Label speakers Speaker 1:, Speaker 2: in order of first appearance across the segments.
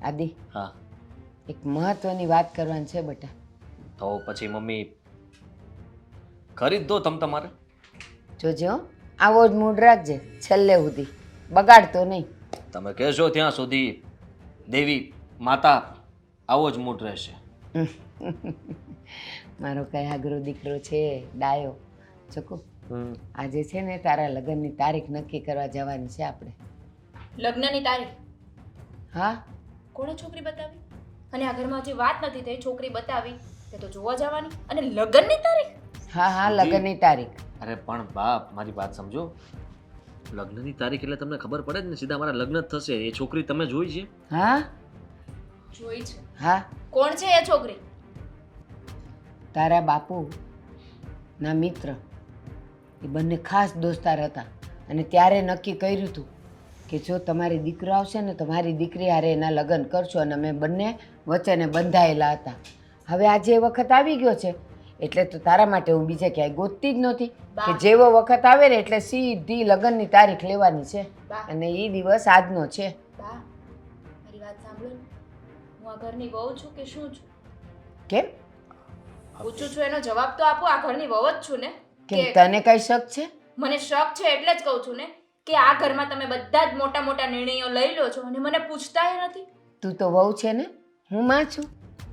Speaker 1: આદિ,
Speaker 2: હા
Speaker 1: એક મહત્વની વાત કરવાની છે બેટા.
Speaker 2: તો પછી મમ્મી કરી જ દો તમારે.
Speaker 1: જોજે હો, આવો જ મૂડ રાખજે છેલ્લે સુધી, બગાડતો નહીં.
Speaker 2: તમે કહેશો ત્યાં સુધી દેવી માતા આવો જ મૂડ રહેશે.
Speaker 1: મારો કઈ આગરો દીકરો છે ડાયો. ચકુ, આજે છે ને તારા લગ્નની તારીખ નક્કી કરવા જવાની છે આપણે.
Speaker 3: લગ્નની તારીખ
Speaker 1: હા,
Speaker 3: કોણે છોકરી બતાવી? અને આ ઘરમાં હજી વાત નથી થઈ, છોકરી બતાવી તે તો જોવા જવાની. અને લગ્નની તારીખ?
Speaker 1: હા હા, લગ્નની તારીખ.
Speaker 2: અરે પણ બાપ મારી વાત સમજો. લગ્નની તારીખ એટલે તમને ખબર પડે જ ને, સીધા મારા લગ્ન જ થશે. એ છોકરી તમે જોઈ છે?
Speaker 1: હા
Speaker 3: જોઈ છે.
Speaker 1: હા,
Speaker 3: કોણ છે એ છોકરી?
Speaker 1: તારા બાપુ ના મિત્ર, એ બંને ખાસ દોસ્તાર હતા. અને ત્યારે નક્કી કર્યું હતું કે જો તમારી દીકરો આવશે ને તો મારી દીકરી હારે એના લગ્ન કરશો. અને અમે બંને વચ્ચેને બંધાયેલા હતા. હવે આજે એ વખત આવી ગયો છે એટલે તો તારા માટે હું બીજે ક્યાંય ગોતતી જ નહોતી કે જેવો વખત આવે ને એટલે સીધી લગ્નની તારીખ લેવાની છે. અને એ દિવસ આજનો છે.
Speaker 3: બા, મારી વાત સાંભળો ને. હું આ ઘરની વહુ છું કે શું છું?
Speaker 1: કેમ
Speaker 3: પૂછું છું એનો જવાબ તો આપો. આ ઘરની વહુ જ છું ને?
Speaker 1: કેમ, તને કઈ શક છે?
Speaker 3: મને શક છે એટલે જ કહું છું ને કે આ ઘરમાં તમે બધા જ મોટા મોટા નિર્ણયો લઈ લો છો અને મને પૂછતાય નથી.
Speaker 1: તું તો વહુ છે ને, હું માં છું,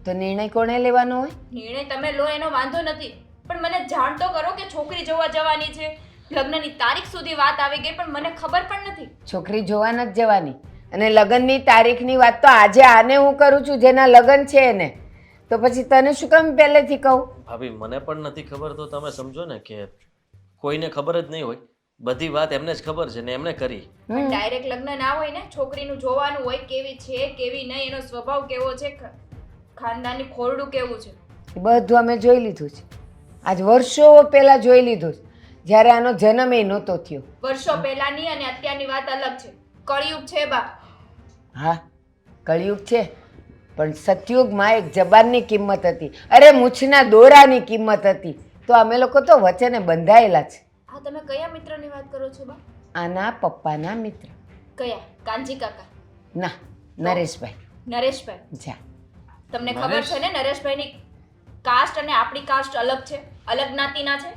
Speaker 1: તો નિર્ણય કોણે લેવાનો હોય?
Speaker 3: નિર્ણય તમે લો એનો વાંધો નથી, પણ મને જાણ તો કરો કે છોકરી જોવા જવાની છે. લગ્નની તારીખ સુધી વાત આવી ગઈ પણ મને ખબર પણ નથી.
Speaker 1: છોકરી જોવા નથી જવાની. અને લગ્નની તારીખની વાત તો આજે આને હું કરું છું જેના લગ્ન છે એને. તો પછી તને શું કામ પહેલેથી કહું?
Speaker 2: ભાભી મને પણ નથી ખબર. તો તમે સમજો ને કે કોઈને ખબર જ નહીં હોય. બધી વાત એમને જ ખબર છે ને એમને કરી.
Speaker 3: પણ ડાયરેક્ટ લગ્ન ના હોય ને, છોકરીનું જોવાનું હોય કેવી છે કેવી નહીં, એનો સ્વભાવ કેવો છે, ખાનદાની ખોરડું કેવું છે.
Speaker 1: એ બધું અમે જોઈ લીધું છે. આજ વર્ષો પહેલા જોઈ લીધું છે, જ્યારે આનો જન્મ એ નહોતો થયો.
Speaker 3: વર્ષો પહેલાની અને અત્યારની વાત અલગ છે. કળિયુગ છે બા.
Speaker 1: હા, કળિયુગ છે, પણ સતયુગમાં એક જબાનની કિંમત હતી. અરે મૂછના દોરાની કિંમત હતી. તો અમે લોકો તો વચ્ચેને બંધાયેલા છે.
Speaker 3: હા, તમે કયા મિત્રની વાત કરો છો બા?
Speaker 1: આના પપ્પાના મિત્ર.
Speaker 3: કયા? કાનજી કાકા?
Speaker 1: ના, નરેશભાઈ.
Speaker 3: નરેશભાઈ?
Speaker 1: જા.
Speaker 3: તમને ખબર છે ને નરેશભાઈની કાસ્ટ અને આપણી કાસ્ટ અલગ છે, અલગ જ્ઞાતિના છે.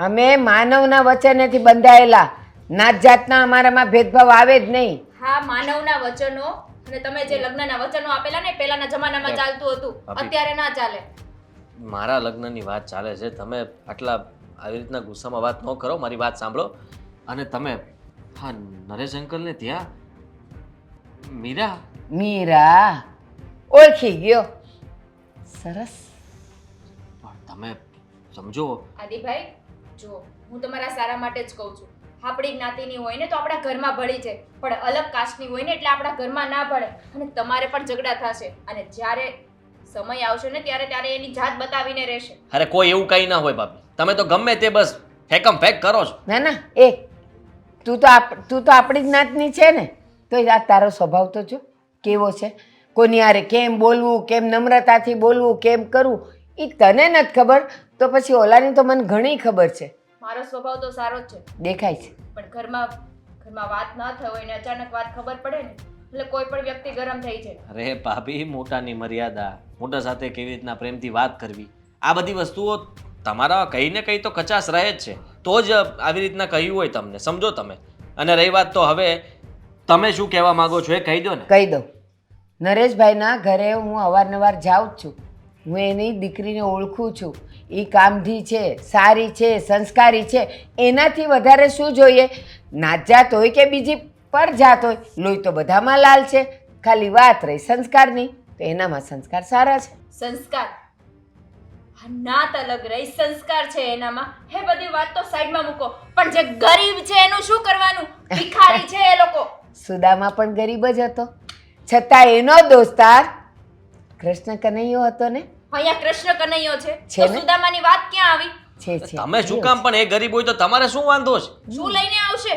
Speaker 1: અમે માનવના વચનેથી બંધાયેલા. નાત જાતના અમારામાં ભેદભાવ આવે જ નહીં.
Speaker 3: હા, માનવના વચનો. અને તમે જે લગ્નના વચનો આપેલા ને પહેલાના જમાનામાં ચાલતું હતું, અત્યારે ના ચાલે.
Speaker 2: મારા લગ્નની વાત ચાલે છે. તમે આટલા આવી રીતના ગુસ્સામાં વાત ન કરો. મારી વાત સાંભળો. અને તમે હા નરેશ અંકલને ત્યાં મીરા
Speaker 1: મીરા ઓળખી ગયો. સરસ.
Speaker 2: પણ તમે સમજો.
Speaker 3: આદિભાઈ જો, હું તમારા સારા માટે જ કહું છું. આપણી જ્ઞાતિની હોય ને તો આપણા ઘરમાં ભળી જાય, પણ અલગ કાસ્ટની હોય ને એટલે આપણા ઘરમાં ના ભળે. અને તમારે પણ ઝઘડા થશે. અને જ્યારે સમય આવશે ને ત્યારે ત્યારે એની જાત બતાવીને રહેશે.
Speaker 2: અરે કોઈ એવું કઈ ના હોય ભાભી. તમે તો ગમે તે બસ ફેકમ ફેક કરો છો.
Speaker 1: ના ના, તું તો આપણી જ્ઞાતની છે ને, તો આ તારો સ્વભાવ તો જો કેવો છે. કોની હારે કેમ બોલવું, કેમ નમ્રતાથી બોલવું, કેમ કરવું, એ તને નથી ખબર તો પછી ઓલાની તો મને ઘણી ખબર છે.
Speaker 3: મારો સ્વભાવ તો સારો જ છે,
Speaker 1: દેખાય છે.
Speaker 3: પણ ઘરમાં વાત ના થઈ હોય ને અચાનક વાત ખબર પડે ને એટલે કોઈ પણ વ્યક્તિ ગરમ થઈ જાય.
Speaker 2: અરે ભાભી, મોટાની મર્યાદા, મોટા સાથે કેવી રીતના પ્રેમથી વાત કરવી, આ બધી વસ્તુઓ તમારા કંઈ ને કંઈ તો કચાશ રહે જ છે. તો જ આવી રીતના કહ્યું હોય તમને. સમજો તમે. અને રહી વાત તો હવે તમે શું કહેવા માંગો છો એ કહી દો ને.
Speaker 1: કહી દઉં. નરેશભાઈના ઘરે હું અવારનવાર જાઉં જ છું. હું એની દીકરીને ઓળખું છું. એ કામધી છે, સારી છે, સંસ્કારી છે. એનાથી વધારે શું જોઈએ? નાત જાત હોય કે બીજી પર જાત હોય, લોહી તો બધામાં લાલ છે. ખાલી વાત રહી સંસ્કારની, તો એનામાં સંસ્કાર સારા છે.
Speaker 3: સંસ્કાર? હા, નાત અલગ રહી, સંસ્કાર છે એનામાં. હે બધી વાત તો સાઈડમાં મૂકો. પણ જે ગરીબ છે એનું શું કરવાનું? ભિખારી છે એ લોકો.
Speaker 1: સુદામા પણ ગરીબ જ હતો, છતાં એનો દોસ્તાર કૃષ્ણ કનૈયો હતો ને.
Speaker 3: અહીંયા કૃષ્ણ કનૈયો છે
Speaker 1: છે
Speaker 3: તો
Speaker 1: ને?
Speaker 3: સુદામાની વાત ક્યાં આવી?
Speaker 1: છે
Speaker 2: તમે શું કામ પણ એ ગરીબ હોય તો તમારે શું વાંધો છે?
Speaker 3: શું લઈને આવશે?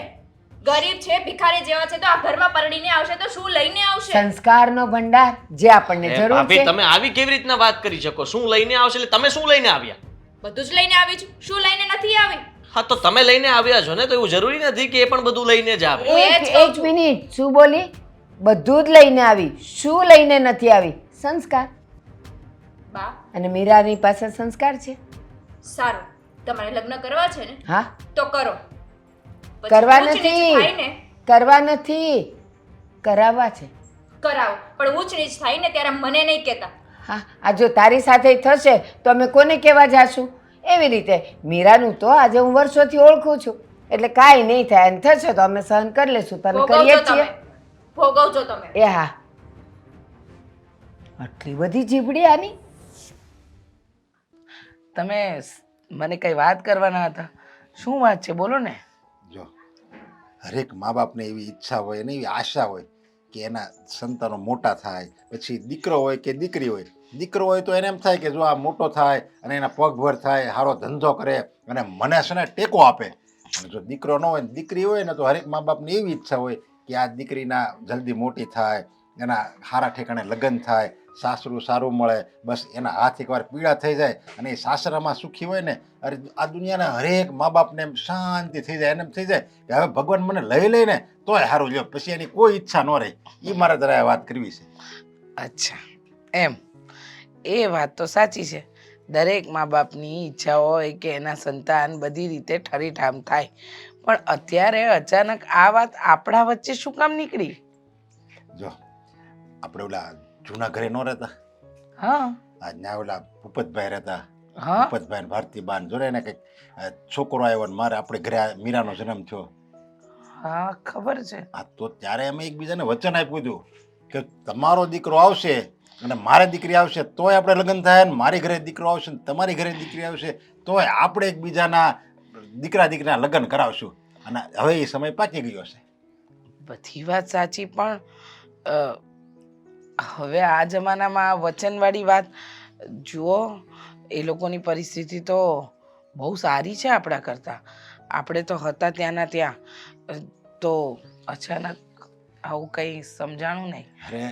Speaker 3: ગરીબ છે, ભિખારી જેવા છે તો આ ઘરમાં પરણીને આવશે તો શું લઈને આવશે?
Speaker 1: સંસ્કારનો ભંડાર જે આપણને જરૂર
Speaker 2: ભાભી,
Speaker 1: છે.
Speaker 2: તમે આવી કેવી રીતના વાત કરી શકો? શું લઈને આવશે એટલે તમે શું લઈને આવ્યા?
Speaker 3: બધું જ લઈને આવી છું. શું લઈને નથી આવી?
Speaker 2: હા તો તમે લઈને આવ્યા છો ને, તો એવું જરૂરી નથી કે એ પણ બધું લઈને જ આવે.
Speaker 3: હું એ જ કહું
Speaker 1: એક મિનિટ, શું બોલી? બધું જ લઈને આવી. શું લઈને નથી આવી? સંસ્કાર.
Speaker 3: બા
Speaker 1: અને મીરાની પાસે સંસ્કાર છે.
Speaker 3: સારું, તમારે લગ્ન કરવા છે ને
Speaker 1: હા,
Speaker 3: તો કરો. પછી
Speaker 1: કરવા
Speaker 3: ઊંચ નીચ
Speaker 1: નથી.
Speaker 3: થાય ને
Speaker 1: કરવા નથી, કરાવવા છે.
Speaker 3: કરાવો, પણ ઊંચ નીચ થાય ને ત્યારે મને નહીં કહેતા.
Speaker 1: હા, આ જો તારી સાથે થશે તો અમે કોને કહેવા જાશું? એવી રીતે મીરાનું તો આજે હું વર્ષોથી ઓળખું છું, એટલે કાંઈ નહીં થાય. અને થશે તો અમે સહન કરી લેશું. તને કરીએ
Speaker 3: ભોગવજો
Speaker 1: જ છીએ.
Speaker 3: તમે, ભોગવજો તમે.
Speaker 1: એ હા, આટલી બધી જીભડી આની.
Speaker 4: તમે મને કઈ વાત કરવાના હતા? શું વાત છે, બોલો ને.
Speaker 5: જો હરેક મા બાપને એવી ઈચ્છા હોય અને એવી આશા હોય કે એના સંતાનો મોટા થાય, પછી દીકરો હોય કે દીકરી હોય. દીકરો હોય તો એને એમ થાય કે જો આ મોટો થાય અને એના પગભર થાય, સારો ધંધો કરે અને મને છે ને ટેકો આપે. અને જો દીકરો ન હોય ને દીકરી હોય ને તો હરેક મા બાપની એવી ઈચ્છા હોય કે આ દીકરીના જલ્દી મોટી થાય, એના સારા ઠેકાણે લગ્ન થાય, સાસરું સારું મળે, બસ એના હાથ એકવાર પીળા થઈ જાય અને એ સાસરામાં સુખી હોય ને. અરે આ દુનિયાના હરેક મા બાપને એમ શાંતિ થઈ જાય, એને એમ થઈ જાય કે હવે ભગવાન મને લઈ લઈને તોય સારું લ્યો, પછી એની કોઈ ઈચ્છા ન રહે. એ મારે જરા વાત કરવી છે.
Speaker 4: અચ્છા, એમ. એ વાત તો સાચી છે. દરેક મા બાપની ઈચ્છા હોય કે એના સંતાન બધી રીતે ઠરીઠામ થાય, પણ અત્યારે અચાનક આ વાત આપણા વચ્ચે શું કામ નીકળી?
Speaker 5: જો આપણે ઓલા જૂના ઘરે ન રહેતા,
Speaker 4: હા
Speaker 5: આજના ઓલા ભૂપતભાઈ રહેતા,
Speaker 4: હા
Speaker 5: ભૂપતભાઈ ને ભારતીબાન જોડે ને કંઈક છોકરો આવ્યો ને મારે આપણે ઘરે મીરાનો જન્મ થયો.
Speaker 4: હા, ખબર છે.
Speaker 5: હા, તો ત્યારે અમે એકબીજાને વચન આપ્યું હતું કે તમારો દીકરો આવશે અને મારે દીકરી આવશે તોય આપણે લગ્ન થાય, ને મારી ઘરે દીકરો આવશે ને તમારી ઘરે દીકરી આવશે તોય આપણે એકબીજાના દીકરા દીકરીના લગ્ન કરાવશું. અને હવે એ સમય પાકી ગયો છે.
Speaker 4: બધી વાત સાચી, પણ હવે આ જમાનામાં આ વચનવાળી વાત જુઓ, એ લોકોની પરિસ્થિતિ તો બહુ સારી છે આપણા કરતાં. આપણે તો હતા ત્યાંના ત્યાં, તો અચાનક આવું કંઈ સમજાણું નહીં.
Speaker 5: અરે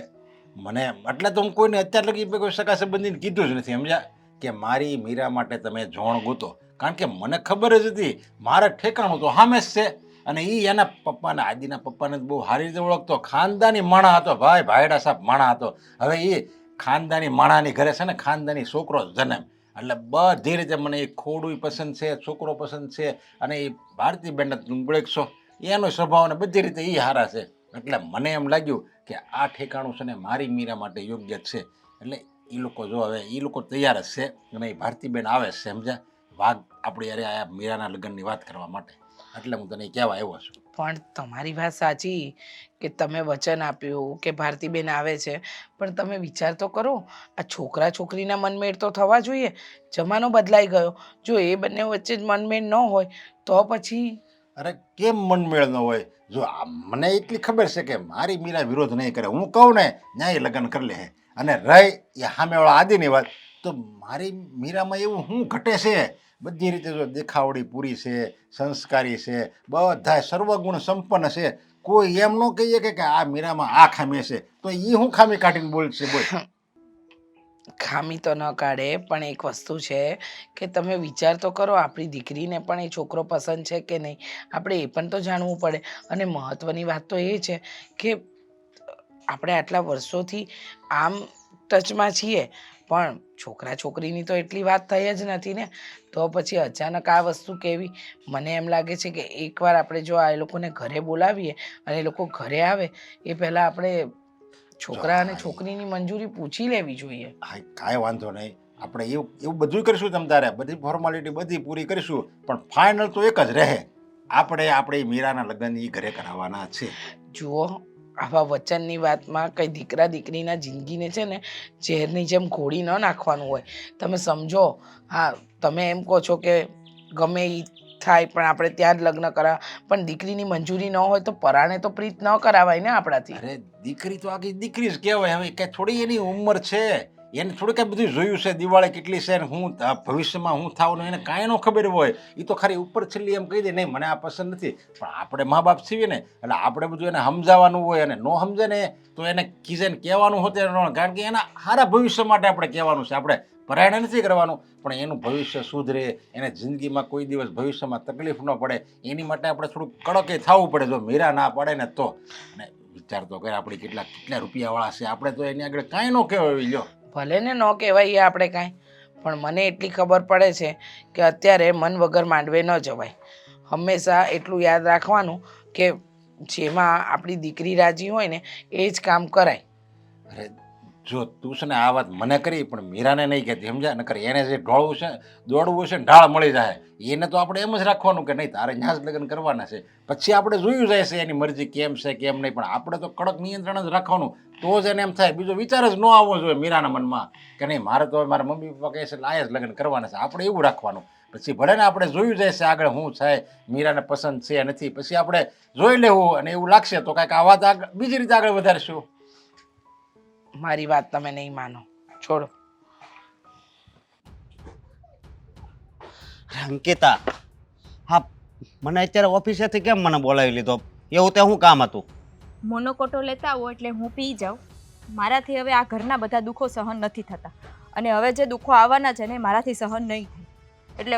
Speaker 5: મને એટલે તો હું કોઈને અત્યાર લગી કોઈ સગા સંબંધીને કીધું જ નથી, સમજ્યા? કે મારી મીરા માટે તમે જોણ ગોતો, કારણ કે મને ખબર જ હતી મારે ઠેકાણું તો સામે જ છે. અને એ એના પપ્પાને, આદિના પપ્પાને બહુ સારી રીતે ઓળખતો, ખાનદાની માણા હતો ભાઈ, ભાયડા સાહેબ માણા હતો. હવે એ ખાનદાની માણાની ઘરે છે ને ખાનદાની છોકરો જન્મ, એટલે બધી રીતે મને એ ખોડું પસંદ છે, છોકરો પસંદ છે. અને એ ભારતીબેન ઓળખશો, એનો સ્વભાવ ને બધી રીતે એ સારા છે. એટલે મને એમ લાગ્યું કે આ ઠેકાણું છે ને મારી મીરા માટે યોગ્ય છે. એટલે એ લોકો જો હવે એ લોકો તૈયાર જ છે અને એ ભારતીબેન આવે છે, સમજ્યા? વાઘ આપણે યારે આ મીરાના લગ્નની વાત કરવા માટે. એટલે હું તને કહેવા આવ્યો છું.
Speaker 4: પણ તમારી વાત સાચી કે તમે વચન આપ્યું કે ભારતીબેન આવે છે, પણ તમે વિચાર તો કરો, આ છોકરા છોકરીના મનમેળ તો થવા જોઈએ. જમાનો બદલાઈ ગયો. જો એ બંને વચ્ચે જ મનમેળ ન હોય તો પછી
Speaker 5: અરે કેમ મનમેળ ન હોય? જો મને એટલી ખબર છે કે મારી મીરા વિરોધ નહીં કરે. હું કહું ને ન્યાય લગ્ન કરી લે. અને રહી એ સામેવાળા આદિની વાત, તો મારી મીરામાં એવું શું ઘટે છે? બધી રીતે જો દેખાવડી પૂરી છે, સંસ્કારી છે, બધા સર્વગુણ સંપન્ન છે. કોઈ એમ ન કહીએ કે આ મીરામાં આ ખામી છે, તો એ શું ખામી કાઢીને બોલશે? બોલ.
Speaker 4: ખામી તો ન કાઢે, પણ એક વસ્તુ છે કે તમે વિચાર તો કરો, આપણી દીકરીને પણ એ છોકરો પસંદ છે કે નહીં, આપણે એ પણ તો જાણવું પડે. અને મહત્ત્વની વાત તો એ છે કે આપણે આટલા વર્ષોથી આમ ટચમાં છીએ, પણ છોકરા છોકરીની તો એટલી વાત થઈ જ નથી ને. તો પછી અચાનક આ વસ્તુ કેવી? મને એમ લાગે છે કે એકવાર આપણે જો આ લોકોને ઘરે બોલાવીએ અને એ લોકો ઘરે આવે એ પહેલાં આપણે છોકરા અને છોકરીની મંજૂરી પૂછી લેવી જોઈએ.
Speaker 5: હા, કાંઈ વાંધો નહીં. આપણે એવું બધું કરીશું. તમ તારે બધી ફોર્માલિટી બધી પૂરી કરીશું, પણ ફાઇનલ તો એક જ રહે, આપણે આપણી મીરાના લગ્ન એ ઘરે કરાવવાના છે.
Speaker 4: જુઓ, આવા વચનની વાતમાં કંઈ દીકરા દીકરીના જિંદગીને છે ને ઝેરની જેમ ઘોળી ન નાખવાનું હોય. તમે સમજો. હા, તમે એમ કહો છો કે ગમે એ થાય પણ આપણે ત્યાં જ લગ્ન કરાવ, પણ દીકરીની મંજૂરી ન હોય તો પરાણે તો પ્રીત ન કરાવાય ને આપણાથી.
Speaker 5: અરે દીકરી તો આખી દીકરી જ કહેવાય. હવે કે થોડી એની ઉંમર છે, એને થોડું કાંઈ બધું જોયું છે, દિવાળી કેટલી છે ને હું ભવિષ્યમાં હું થવાનું એને કાંઈ ન ખબર હોય. એ તો ખાલી ઉપર છેલ્લી એમ કહી દે નહીં મને આ પસંદ નથી. પણ આપણે મા બાપ છીએ ને, એટલે આપણે બધું એને સમજાવવાનું હોય. અને ન સમજે ને તો એને કીધે કહેવાનું હોતું, કારણ કે એના સારા ભવિષ્ય માટે આપણે કહેવાનું છે. આપણે પરાયણ નથી કરવાનું, પણ એનું ભવિષ્ય સુધરે, એને જિંદગીમાં કોઈ દિવસ ભવિષ્યમાં તકલીફ ન પડે, એની માટે આપણે થોડુંક કડકે થવું પડે. જો મીરા ના પડે ને તો. અને વિચાર તો કરે આપણે કેટલા રૂપિયાવાળા છે, આપણે તો એની આગળ કાંઈ ન કહેવાય. લ્યો
Speaker 4: ભલે ને ન કહેવાય આપણે કાંઈ, પણ મને એટલી ખબર પડે છે કે અત્યારે મન વગર માંડવે ન જવાય. હંમેશા એટલું યાદ રાખવાનું કે જેમાં આપણી દીકરી રાજી હોય ને એ જ કામ કરાય.
Speaker 5: અરે જો તું છે ને આ વાત મને કરી પણ મીરાને નહીં કહેતી, સમજ્યા? નકર એને જે ઢોળવું છે દોડવું છે ને ઢાળ મળી જાય, એને તો આપણે એમ જ રાખવાનું કે નહીં તારે ત્યાં જ લગ્ન કરવાના છે. પછી આપણે જોયું જાય છે એની મરજી કેમ છે કેમ નહીં, પણ આપણે તો કડક નિયંત્રણ જ રાખવાનું. તો જ એને એમ થાય, બીજો વિચાર જ ન આવવો જોઈએ મીરાના મનમાં કે નહીં મારે તો મારા મમ્મી પપ્પા કહે છે એટલે આ જ લગ્ન કરવાના છે. આપણે એવું રાખવાનું. પછી ભલે ને આપણે જોયું જાય છે આગળ શું થાય, મીરાને પસંદ છે નથી, પછી આપણે જોઈ લેવું અને એવું લાગશે તો કાંઈક આ વાત આગળ બીજી રીતે આગળ વધારશું.
Speaker 4: મારી વાત તમે નહીં માનો, છોડો.
Speaker 6: અંકિતા, હા મને અત્યારે ઓફિસેથી કેમ મને બોલાવી લીધો? એવું તે શું કામ હતું?
Speaker 3: મોનોકોટો લેતા આવો એટલે હું પી જાઉં. મારાથી હવે આ ઘરના બધા દુઃખો સહન નથી થતા, અને હવે જે દુઃખો આવવાના છે ને મારાથી સહન નહીં થાય, એટલે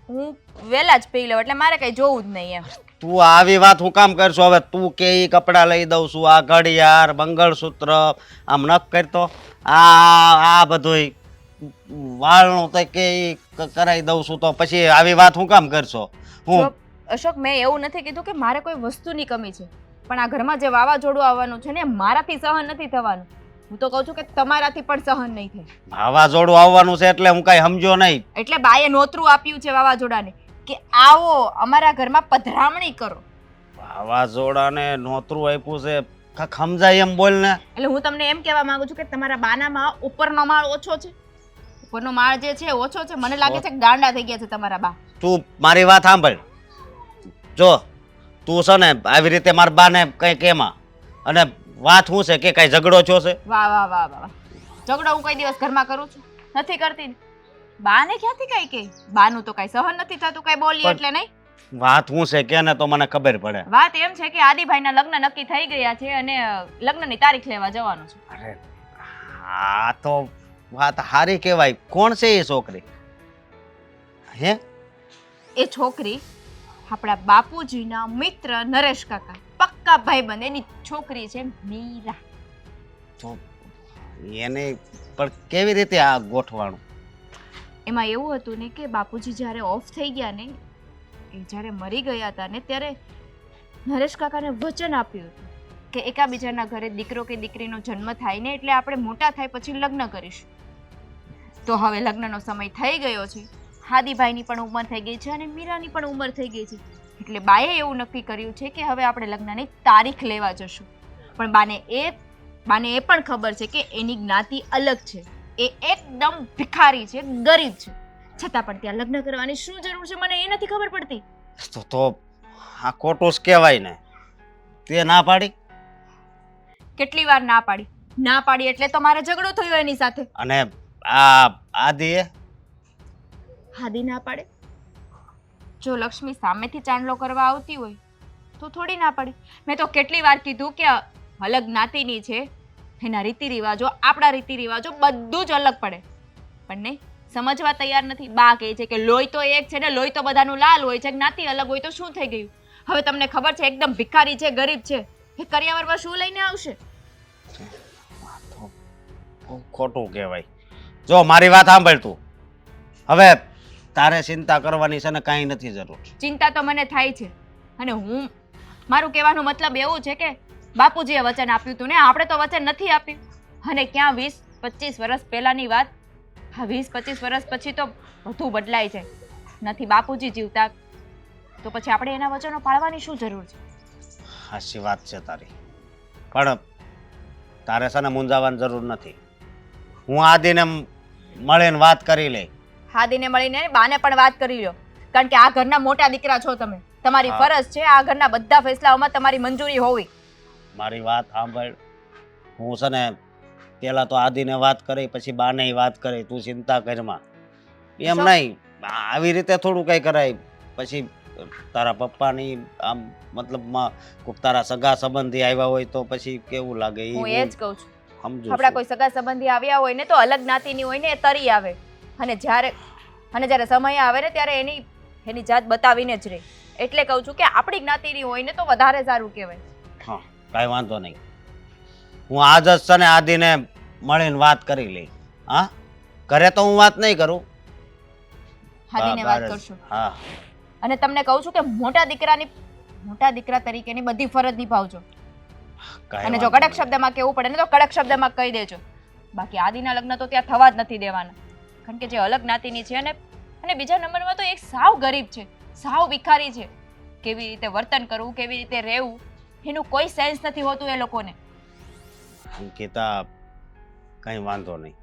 Speaker 3: હું વહેલા જ પી લઉં, એટલે મારે કંઈ જોવું જ નહીં એમ.
Speaker 6: તું આવી વાત હું કામ કરશો? હવે તું કે ઈ કપડાં લઈ દઉં છું, આ ઘડિયાળ મંગળસૂત્ર આમ નખ કરતો, આ બધું વાળનું તો કે ઈ કરાવી દઉં છું, તો પછી આવી વાત હું કામ કરશો? હું
Speaker 3: અશોક, મેં એવું નથી કીધું કે મારે કોઈ વસ્તુની કમી છે, પણ આ ઘરમાં જે વાવાઝોડું આવવાનું છે ને મારાથી સહન નથી થવાનું. હું તો કહું છું કે તમારાથી પણ સહન નહીં થાય.
Speaker 6: વાવાઝોડું આવવાનું છે એટલે હું કાંઈ સમજો નહીં.
Speaker 3: એટલે બાએ નોતરું આપ્યું છે વાવાઝોડાને કે આવો અમારા ઘરમાં પધરામણી કરો.
Speaker 6: વાવાઝોડાને નોતરું આપ્યું છે, કાંઈક સમજાય એમ બોલ ને.
Speaker 3: એટલે હું તમને એમ કહેવા માંગુ છું કે તમારા બાનામાં ઉપરનો માળ ઓછો છે, ઉપરનો માળ જે છે ઓછો છે. મને લાગે છે કે ગાંડા થઈ ગયા છે તમારા બા.
Speaker 6: તું મારી વાત સાંભળ. જો તું છે ને આવી રીતે મારા બાને કંઈક એમાં, અને વાત શું છે કે કાંઈ ઝઘડો થયો છે?
Speaker 3: વાહ વાહ વાહ વાહ, ઝઘડો હું કઈ દિવસ ઘરમાં કરું છું? નથી કરતી ને. બાને ક્યાંથી કઈ કે? બાનું તો કઈ સહન નથી થતું કઈ બોલી એટલે નહીં.
Speaker 6: વાત શું છે કે ને તો મને ખબર પડે.
Speaker 3: વાત એમ છે કે આદિભાઈના લગ્ન નક્કી થઈ ગયા છે અને લગ્નની તારીખ લેવા જવાનું છે.
Speaker 6: અરે હા તો વાત સારી કહેવાય. કોણ છે એ છોકરી? હે?
Speaker 3: એ છોકરી આપણા બાપુજીના મિત્ર નરેશ કાકા, પક્કા ભાઈબંધ, એની છોકરી છે મીરા.
Speaker 6: તો એને પણ કેવી રીતે આ ગોઠવાણું?
Speaker 3: એમાં એવું હતું ને કે બાપુજી જ્યારે ઓફ થઈ ગયા ને, એ જ્યારે મરી ગયા હતા ને ત્યારે નરેશ કાકાને વચન આપ્યું હતું કે એકાબીજાના ઘરે દીકરો કે દીકરીનો જન્મ થાય ને એટલે આપણે મોટા થાય પછી લગ્ન કરીશું. તો હવે લગ્નનો સમય થઈ ગયો છે, હાદીભાઈની પણ ઉંમર થઈ ગઈ છે અને મીરાની પણ ઉંમર થઈ ગઈ છે, એટલે બાએ એવું નક્કી કર્યું છે કે હવે આપણે લગ્નની તારીખ લેવા જશું. પણ બાને એ પણ ખબર છે કે એની જ્ઞાતિ અલગ છે, એ એકદમ ભિખારી છે, ગરીબ છે, છતાં પણ ત્યાં લગ્ન કરવાની શું જરૂર છે મને એ નથી ખબર પડતી.
Speaker 6: તો આ ખોટું જ કહેવાય ને. તે ના પાડી?
Speaker 3: કેટલી વાર ના પાડી? ના પાડી એટલે તો મારે ઝઘડો થયો એની સાથે.
Speaker 6: અને આ આદિએ?
Speaker 3: હાદી ના પાડે? જો લક્ષ્મી સામેથી ચાંદલો કરવા આવતી હોય તો થોડી ના પાડે. મેં તો કેટલી વાર કીધું કે અલગ જ્ઞાતિની છે, એના રીતિ રિવાજો આપણા રીતિ રિવાજો બધું જ અલગ પડે, પણ નહીં સમજવા તૈયાર નથી. બા કહે છે કે લોહી તો એક છે ને, લોહી તો બધાનું લાલ હોય છે, જ્ઞાતિ અલગ હોય તો શું થઈ ગયું? હવે તમને ખબર છે એકદમ ભિખારી છે, ગરીબ છે, એ કરિયાવરમાં શું લઈને આવશે?
Speaker 6: ખોટું કહેવાય. જો મારી વાત સાંભળ તું, હવે તારે ચિંતા કરવાની છે ને કાંઈ નથી જરૂર.
Speaker 3: ચિંતા તો મને થાય છે, અને મારું કહેવાનો મતલબ એવું છે કે બાપુજીએ વચન આપ્યું હતું ને, આપણે તો વચન નથી આપ્યું. અને ક્યાં 20-25 વર્ષ પહેલાની વાત, હા 20-25 વર્ષ પછી તો બધું બદલાય છે. નથી બાપુજી જીવતા તો પછી આપણે એના વચનો પાળવાની શું જરૂર છે?
Speaker 6: સાચી વાત છે તારી, પણ તારે છે ને મૂંઝાવાની જરૂર નથી. હું આદિને મળીને વાત કરી લઈ.
Speaker 3: હાદીને મળીને બાને પણ વાત કરી લ્યો, કારણ કે આ ઘરના મોટા દીકરા છો તમે. તમારી ફરજ છે આ ઘરના બધા ફેસલાઓમાં તમારી મંજૂરી હોવી.
Speaker 6: મારી વાત સાંભળ, હું છે ને પેલા તો આદિને વાત કરી, પછી બાને વાત કરી. તું ચિંતા કરમાં એમ નહીં, આવી રીતે થોડું કઈ કરાય. પછી તારા પપ્પાની આમ મતલબમાં કોઈક તારા સગા સંબંધી આવ્યા હોય તો પછી કેવું લાગે?
Speaker 3: હું એ જ કહું છું,
Speaker 6: સમજુ
Speaker 3: આપણા કોઈ સગા સંબંધી આવ્યા હોય ને તો અલગ જ્ઞાતિની હોય ને એ તરી આવે, અને જ્યારે સમય આવે ને ત્યારે એની જાત બતાવીને જ રહે. એટલે કહું છું કે આપણી જ્ઞાતિની હોય ને તો વધારે સારું કહેવાય.
Speaker 6: હા કાંઈ વાંધો નહીં. હું આજ જ છે ને આદિને મળીને વાત કરી લઈ. હા, ઘરે તો હું વાત નહીં કરું.
Speaker 3: હાદીને
Speaker 6: બહાર
Speaker 3: વાત
Speaker 6: જ.
Speaker 3: કરશું.
Speaker 6: હા,
Speaker 3: અને તમને કહું છું કે મોટા દીકરા તરીકેની બધી ફરજ નિભાવજો.
Speaker 6: કાંઈ
Speaker 3: અને જો
Speaker 6: વાંધો
Speaker 3: કડક
Speaker 6: નહીં.
Speaker 3: શબ્દમાં કહેવું પડે ને તો કડક શબ્દમાં કહી દેજો. બાકી આદિના લગ્ન તો ત્યાં થવા જ નથી દેવાના. કારણ કે જે અલગ જ્ઞાતિની છે અને બીજા નંબરમાં તો એક સાવ ગરીબ છે, સાવ ભિખારી છે. કેવી રીતે વર્તન કરવું, કેવી રીતે રહેવું, એનું કોઈ સેન્સ નથી હોતું એ લોકોને.
Speaker 6: અંકિતા, કંઈ વાંધો નહીં.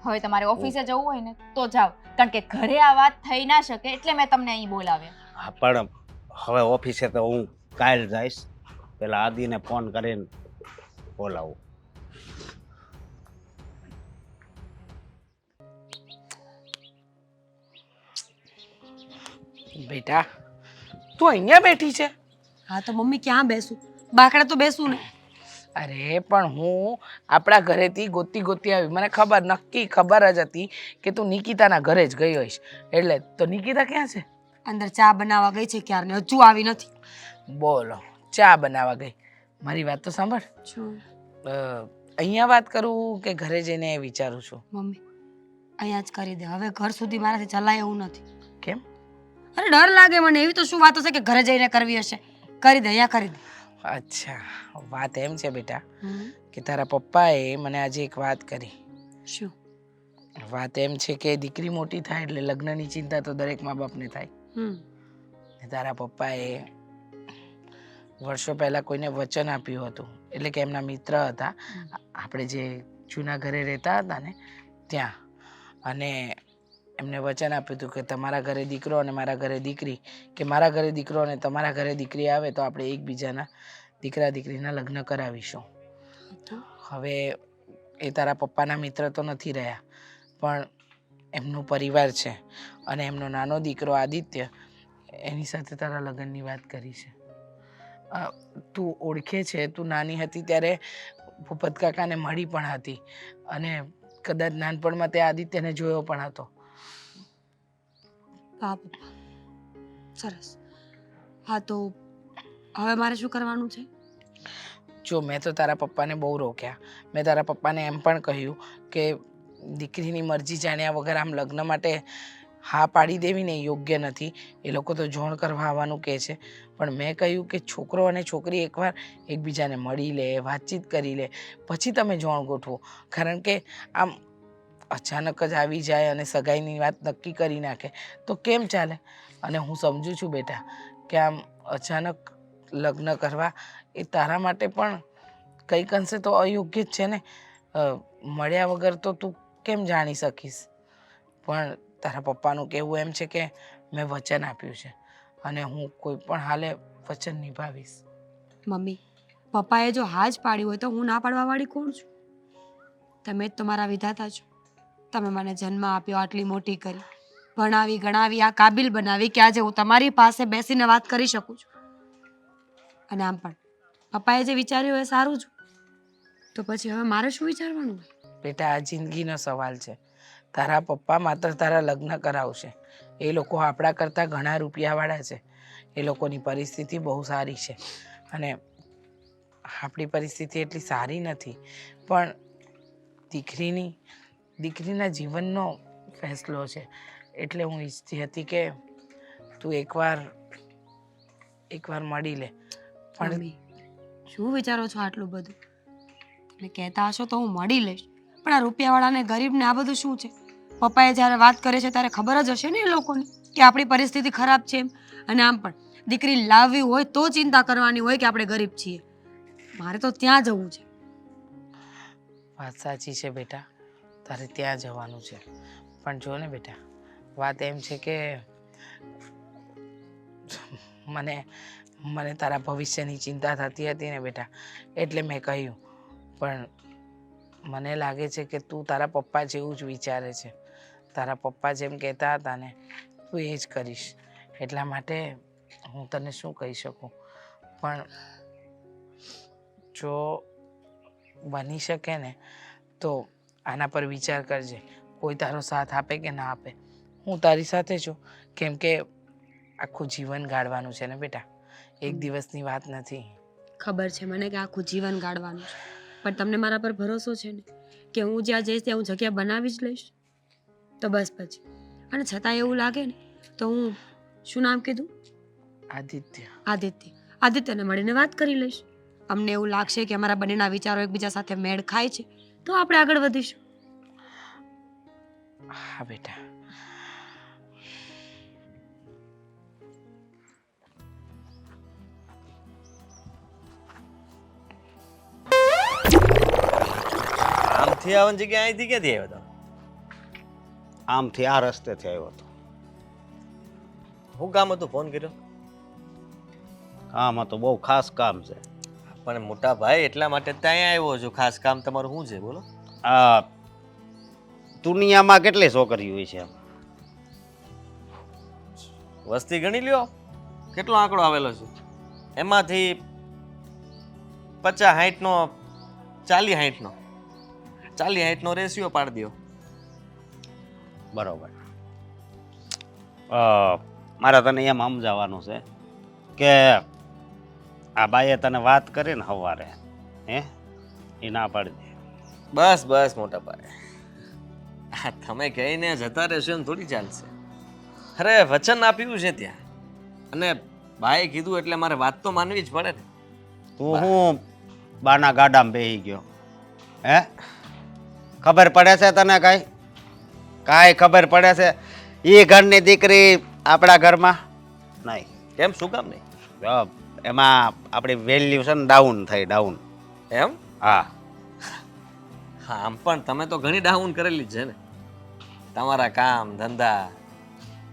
Speaker 3: હવે તમારે ઓફિસે જવું હોય ને તો જાઓ, કારણ કે ઘરે આ વાત થઈ ના શકે એટલે મેં તમને અહીં બોલાવ્યા.
Speaker 6: હા, પણ હવે ઓફિસે તો હું કાલ જઈશ. પેલા આદિને ફોન કરીને બોલાવું.
Speaker 4: બેટા તું અહીંયા બેઠી છે?
Speaker 7: હા તો મમ્મી ક્યાં બેસું? બાકડા તો બેસું ને.
Speaker 4: અરે પણ હું આપણા ઘરેથી ગોતી ગોતી આવી. મને નક્કી ખબર જ હતી કે તું નિકિતાના ઘરે જ ગઈ હોઈશ. એટલે તો નિકિતા ક્યાં છે?
Speaker 7: અંદર ચા બનાવવા ગઈ છે ક્યારની, હજુ આવી નથી.
Speaker 4: બોલો, ચા બનાવવા ગઈ. મારી વાત તો સાંભળ.
Speaker 7: શું
Speaker 4: અહીંયા વાત કરું કે ઘરે જઈને વિચારું છું?
Speaker 7: મમ્મી અહીંયા જ કરી દે. હવે ઘર સુધી મારાથી ચલાય એવું નથી.
Speaker 4: કેમ?
Speaker 7: અરે ડર લાગે મને. એવી તો શું વાતો છે કે ઘરે જઈને કરવી હશે? કરી દે, અહીંયા કરી દે.
Speaker 4: અચ્છા, વાત એમ છે બેટા
Speaker 7: હમ.
Speaker 4: કે તારા પપ્પાએ મને આજે એક વાત કરી.
Speaker 7: શું
Speaker 4: વાત એમ છે કે દીકરી મોટી થાય એટલે લગ્નની ચિંતા તો દરેક મા બાપને થાય.
Speaker 7: હમ
Speaker 4: ને તારા પપ્પાએ વર્ષો પહેલા કોઈને વચન આપ્યું હતું. એટલે કે એમના મિત્ર હતા, આપણે જે જૂના ઘરે રહેતા હતા ને ત્યાં. અને એમને વચન આપ્યું હતું કે તમારા ઘરે દીકરો અને મારા ઘરે દીકરી, કે મારા ઘરે દીકરો અને તમારા ઘરે દીકરી આવે તો આપણે એકબીજાના દીકરા દીકરીના લગ્ન કરાવીશું. હવે એ તારા પપ્પાના મિત્ર તો નથી રહ્યા, પણ એમનો પરિવાર છે અને એમનો નાનો દીકરો આદિત્ય, એની સાથે તારા લગ્નની વાત કરી છે. તું ઓળખે છે, તું નાની હતી ત્યારે ભૂપત કાકાને મળી પણ હતી અને કદાચ નાનપણમાં તે આદિત્યને જોયો પણ હતો.
Speaker 7: હા પપ્પા, સરસ. હા તો હવે મારે શું કરવાનું છે?
Speaker 4: જો મેં તો તારા પપ્પાને બહુ રોક્યા. મેં તારા પપ્પાને એમ પણ કહ્યું કે દીકરીની મરજી જાણ્યા વગર આમ લગ્ન માટે હા પાડી દેવી ને યોગ્ય નથી. એ લોકો તો જોણ કરવા આવવાનું કહે છે, પણ મેં કહ્યું કે છોકરો અને છોકરી એકવાર એકબીજાને મળી લે, વાતચીત કરી લે, પછી તમે જોણ ગોઠવો. કારણ કે આમ અચાનક જ આવી જાય અને સગાઈની વાત નક્કી કરી નાખે તો કેમ ચાલે? અને હું સમજુ છું બેટા કે આમ અચાનક લગ્ન કરવા એ તારા માટે પણ કંઈક અંશે તો અયોગ્ય જ છે ને. મળ્યા વગર તો તું કેમ જાણી શકીશ? પણ તારા પપ્પાનું કહેવું એમ છે કે મેં વચન આપ્યું છે અને હું કોઈ પણ હાલે વચન નિભાવીશ.
Speaker 7: મમ્મી, પપ્પાએ જો હા જ પાડ્યું હોય તો હું ના પાડવાવાળી કોણ છું? તમે જ તો મારા વિધાતા છો. તમે મને જન્મ આપ્યો, આટલી મોટી કરી, ભણાવી ગણાવી, આ કાબિલ બનાવી કે આજે હું તમારી પાસે બેસીને વાત કરી શકું છું. અને આમ પણ પપ્પાએ જે વિચાર્યું એ સારું જ. તો પછી હવે મારે શું વિચારવાનું હોય?
Speaker 4: બેટા, આ જિંદગીનો સવાલ છે. તારા પપ્પા માત્ર તારા લગ્ન કરાવશે. એ લોકો આપણા કરતાં ઘણા રૂપિયાવાળા છે. એ લોકોની પરિસ્થિતિ બહુ સારી છે અને આપણી પરિસ્થિતિ એટલી સારી નથી. પણ દીકરીના જીવનનો ફેસલો છે. એટલે હું ઈચ્છતી હતી કે તું એકવાર મળી લે. પણ
Speaker 7: મમ્મી, શું વિચારો છો આટલું બધું? તમે કહેતા હશો તો હું મળી લઈશ, પણ આ રૂપિયાવાળાને ગરીબને આ બધું શું છે? પપ્પાએ જ્યારે વાત કરે છે ત્યારે ખબર જ હશે ને એ લોકોને કે આપણી પરિસ્થિતિ ખરાબ છે એમ. અને આમ પણ દીકરી લાવવી હોય તો ચિંતા કરવાની હોય કે આપણે ગરીબ છીએ. મારે તો ત્યાં જવું છે.
Speaker 4: વાત સાચી છે બેટા, તારે ત્યાં જવાનું છે. પણ જો ને બેટા, વાત એમ છે કે મને તારા ભવિષ્યની ચિંતા થતી હતી ને બેટા, એટલે મેં કહ્યું. પણ મને લાગે છે કે તું તારા પપ્પા જેવું જ વિચારે છે. તારા પપ્પા જેમ કહેતા હતા ને તું એ જ કરીશ. એટલા માટે હું તને શું કહી શકું. પણ જો બની શકે ને તો આના પર વિચાર કરજે. કોઈ તારો સાથ આપે કે ના આપે, હું તારી સાથે છું. કેમ કે આખું જીવન ગાળવાનું છે ને બેટા, એક દિવસની વાત નથી.
Speaker 7: ખબર છે મને કે આખું જીવન ગાળવાનું છે, પણ તમને મારા પર ભરોસો છે ને કે હું જ્યાં જઈશ ત્યાં હું જગ્યા બનાવી જ લઈશ? તો બસ પછી. અને છતાં એવું લાગે ને તો હું, શું નામ કીધું?
Speaker 4: આદિત્ય.
Speaker 7: આદિત્યને મળીને વાત કરી લઈશ. અમને એવું લાગશે કે અમારા બંનેના વિચારો એકબીજા સાથે મેળ ખાય છે તો આપણે આગળ વધીશું.
Speaker 4: હા બેટા.
Speaker 2: આમથી આવવાની જગ્યા અહીંથી ક્યાંથી આવ્યો તમે?
Speaker 6: આમથી આ રસ્તેથી આવ્યો હતો.
Speaker 2: હું કામ હતું ફોન કર્યો?
Speaker 6: કામ હતું, બહુ ખાસ કામ છે.
Speaker 2: પણ મોટા ભાઈ એટલા માટે ત્યાં આવ્યો છું. ખાસ કામ તમારું શું છે બોલો?
Speaker 6: આ દુનિયામાં કેટલી છોકરીઓ હોય છે?
Speaker 2: વસ્તી ગણી લ્યો, કેટલો આંકડો આવેલો છે? એમાંથી 50-60 નો 40-60 નો 40-60 નો રેશિયો પાડી દો.
Speaker 6: બરોબર. મારે તને એમ સમજાવવાનું છે કે આ બાઈએ તને વાત કરી ને સવારે, એ ના પાડી દે.
Speaker 2: બસ બસ મોટા ભાઈ, આ તમે કહીને જતા રહેશો એમ થોડી ચાલશે. અરે વચન આપ્યું છે ત્યાં, અને ભાઈએ કીધું એટલે મારે વાત તો માનવી જ પડે ને.
Speaker 6: તું હું બાના ગાડામાં બેસી ગયો? ખબર પડે છે તને કાંઈ? કાંઈ ખબર પડે છે? એ ઘરની દીકરી આપણા ઘરમાં નહીં.
Speaker 2: કેમ, શું કામ નહીં?
Speaker 6: એમાં આપણી વેલ્યુ છે ને ડાઉન થઈ, ડાઉન.
Speaker 2: એમ?
Speaker 6: હા.
Speaker 2: હા, આમ પણ તમે તો ઘણી ડાઉન કરેલી જ છે ને. તમારા કામ ધંધા,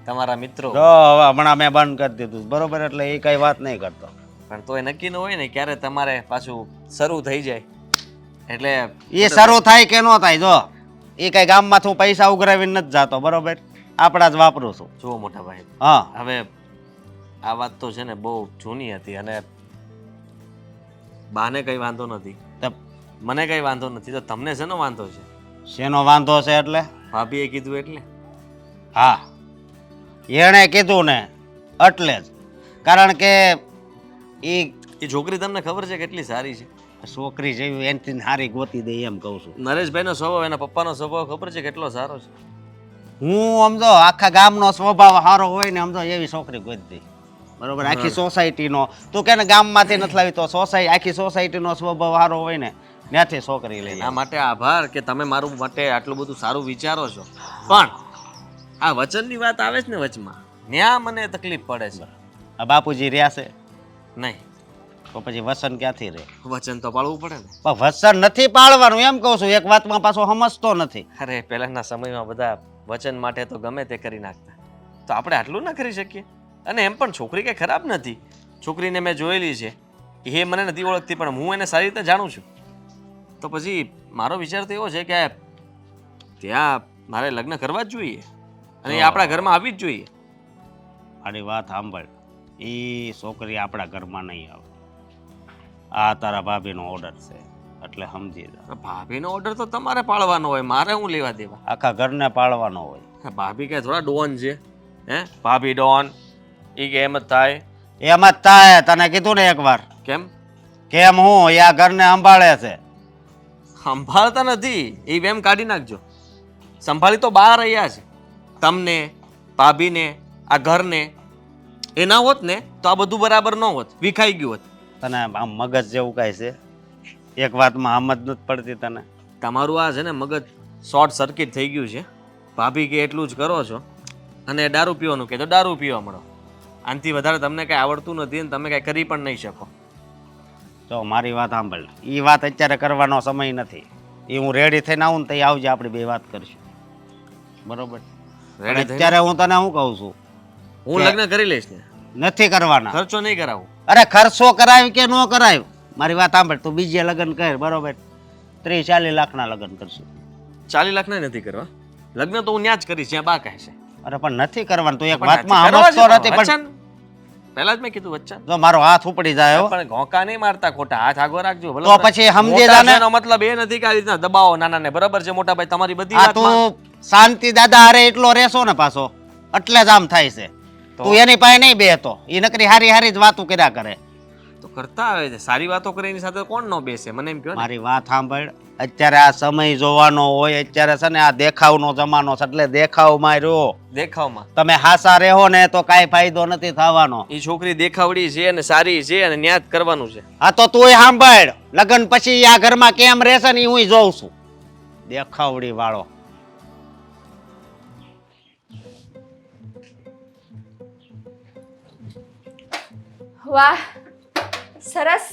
Speaker 2: તમારા મિત્રો.
Speaker 6: જો હવે હમણાં મેં બંધ કરી દીધું, બરોબર? એટલે એ કઈ વાત નહીં કરતો.
Speaker 2: પણ તોય નક્કી ન હોય ને ક્યારે તમારે પાછું શરૂ થઈ જાય. એટલે
Speaker 6: એ શરૂ થાય કે ન થાય, જો એ કઈ ગામમાંથી હું પૈસા ઉઘરાવીને નથી જાતો, બરોબર? આપણા જ વાપરું છું.
Speaker 2: જુઓ મોટા ભાઈ,
Speaker 6: હા.
Speaker 2: હવે આ વાત તો છે ને બહુ જૂની હતી, અને બાને કઈ વાંધો નથી, મને કઈ વાંધો નથી, તો તમને શેનો વાંધો છે?
Speaker 6: શેનો વાંધો છે એટલે?
Speaker 2: ભાભીએ કીધું એટલે?
Speaker 6: હા, એણે કીધું ને એટલે જ. કારણ કે
Speaker 2: એ છોકરી તમને ખબર છે કેટલી સારી છે?
Speaker 6: છોકરી જેવી એનથી સારી ગોતી દે એમ કહું છું.
Speaker 2: નરેશભાઈનો સ્વભાવ, એના પપ્પાનો સ્વભાવ ખબર છે કેટલો સારો છે?
Speaker 6: હું સમજો આખા ગામનો સ્વભાવ સારો હોય ને, સમજો એવી છોકરી ગોતી દે, બરોબર? આખી સોસાયટીનો, તું કે ને ગામમાંથી નથી લાવી તો આખી સોસાયટીનો સ્વભાવ સારો હોય ને, ત્યાંથી છોકરી લઈ.
Speaker 2: આ માટે આભાર કે તમે મારું માટે આટલું બધું સારું વિચારો છો, પણ આ વચનની વાત આવે છે ને વચમાં, ત્યાં મને તકલીફ પડે છે.
Speaker 6: આ બાપુજી રહ્યા છે
Speaker 2: નહીં
Speaker 6: તો પછી વસન ક્યાંથી રહે?
Speaker 2: વચન તો પાળવું પડે ને.
Speaker 6: પણ વસન નથી પાળવાનું એમ કહું છું, એક વાતમાં પાછો સમજતો નથી.
Speaker 2: અરે પહેલાના સમયમાં બધા વચન માટે તો ગમે તે કરી નાખતા, તો આપણે આટલું ના કરી શકીએ? અને એમ પણ છોકરી કંઈ ખરાબ નથી, છોકરીને મેં જોયેલી છે, એ મને નથી ઓળખતી પણ હું એને સારી રીતે જાણું છું. તો પછી મારો વિચાર તો એવો છે કે ત્યાં મારે લગ્ન કરવા જ જોઈએ, અને એ આપણા ઘરમાં આવવી જ જોઈએ.
Speaker 6: મારી વાત સાંભળ, એ છોકરી આપણા ઘરમાં નહીં આવે. આ તારા ભાભીનો ઓર્ડર છે એટલે સમજી જા.
Speaker 2: ભાભીનો ઓર્ડર તો તમારે પાળવાનો હોય, મારે હું લેવા દેવા?
Speaker 6: આખા ઘરને પાળવાનો હોય.
Speaker 2: ભાભી કઈ થોડા ડોન છે? ભાભી ડોન એ કે એમ જ થાય?
Speaker 6: એમ જ થાય. તને કીધું ને એકવાર.
Speaker 2: કેમ?
Speaker 6: કેમ હું એ આ ઘરને સંભાળે છે?
Speaker 2: સંભાળતા નથી, એ વેમ કાઢી નાખજો. સંભાળી તો બહાર રહ્યા છે, તમને, ભાભીને, આ ઘરને. એ ના હોત ને તો આ બધું બરાબર ન હોત, વિખાઈ ગયું હોત.
Speaker 6: તને આમ મગજ જેવું કાંઈ છે? એક વાતમાં સમજ નથી પડતી તને?
Speaker 2: તમારું આ છે ને મગજ શોર્ટ સર્કિટ થઈ ગયું છે. ભાભી કે એટલું જ કરો છો, અને દારૂ પીવાનું કે તો દારૂ પીવા મળો. આનાથી વધારે તમને કંઈ આવડતું નથી અને તમે કંઈ કરી પણ નહીં શકો.
Speaker 6: તો મારી વાત સાંભળ, એ વાત અત્યારે કરવાનો સમય નથી. એ હું રેડી થઈને આવું ને તો આવજે, આપણે બે વાત કરીશું, બરોબર? અત્યારે હું તને શું કહું છું,
Speaker 2: હું લગ્ન કરી લઈશ ને.
Speaker 6: નથી કરવાના.
Speaker 2: ખર્ચો નહીં કરાવું.
Speaker 6: અરે ખર્ચો કરાય કે ન કરાય, મારી વાત સાંભળ. તું બીજે લગ્ન કર, બરોબર? 30-40 લાખના લગ્ન કરશું.
Speaker 2: 40 લાખના નથી કરવા લગ્ન, તો હું ત્યાં જ કરીશ જ્યાં બા કહે છે.
Speaker 6: અરે પણ નથી કરવાનું. તું એક વાતમાં સમજતો નથી. પણ
Speaker 2: પહેલા જ મેં કીધું વચ્ચા.
Speaker 6: જો મારો હાથ ઉપડી જાય હો.
Speaker 2: પણ ઘોંકા નહીં મારતા ખોટા, હાથ આગો રાખજો.
Speaker 6: તો પછી સમજી જાને.
Speaker 2: એનો મતલબ એ નથી કે આ રીતના દબાવો નાના ને. બરાબર છે મોટા ભાઈ, તમારી બધી
Speaker 6: આ
Speaker 2: વાત
Speaker 6: તું શાંતિ દાદા અરે એટલો રહેશો ને પાછો, એટલે જ આમ થાય છે. તું એની પાસે નહીં બેહતો, એ નકરી હારી હારી જ વાતું કર્યા કરે.
Speaker 2: તો કરતા આવે છે. સારી વાતો કરે એની સાથે કોણ ન બેસે? મને એમ કહો ને.
Speaker 6: મારી વાત સાંભળ, અત્યારે આ સમય જોવાનો હોય, અત્યારે છે ને આ દેખાવનો જમાનો છે, એટલે દેખાવમાં રહ્યો.
Speaker 2: દેખાવમાં
Speaker 6: તમે હાસા રહો ને તો કાંઈ ફાયદો નથી થવાનો.
Speaker 2: એ છોકરી દેખાવડી છે અને સારી છે અને ન્યા જ કરવાનું છે.
Speaker 6: આ તો તુંય સાંભળ, લગ્ન પછી આ ઘરમાં કેમ રહેશે ને હું જોઉં છું. દેખાવડી વાળો.
Speaker 3: વાહ, સરસ.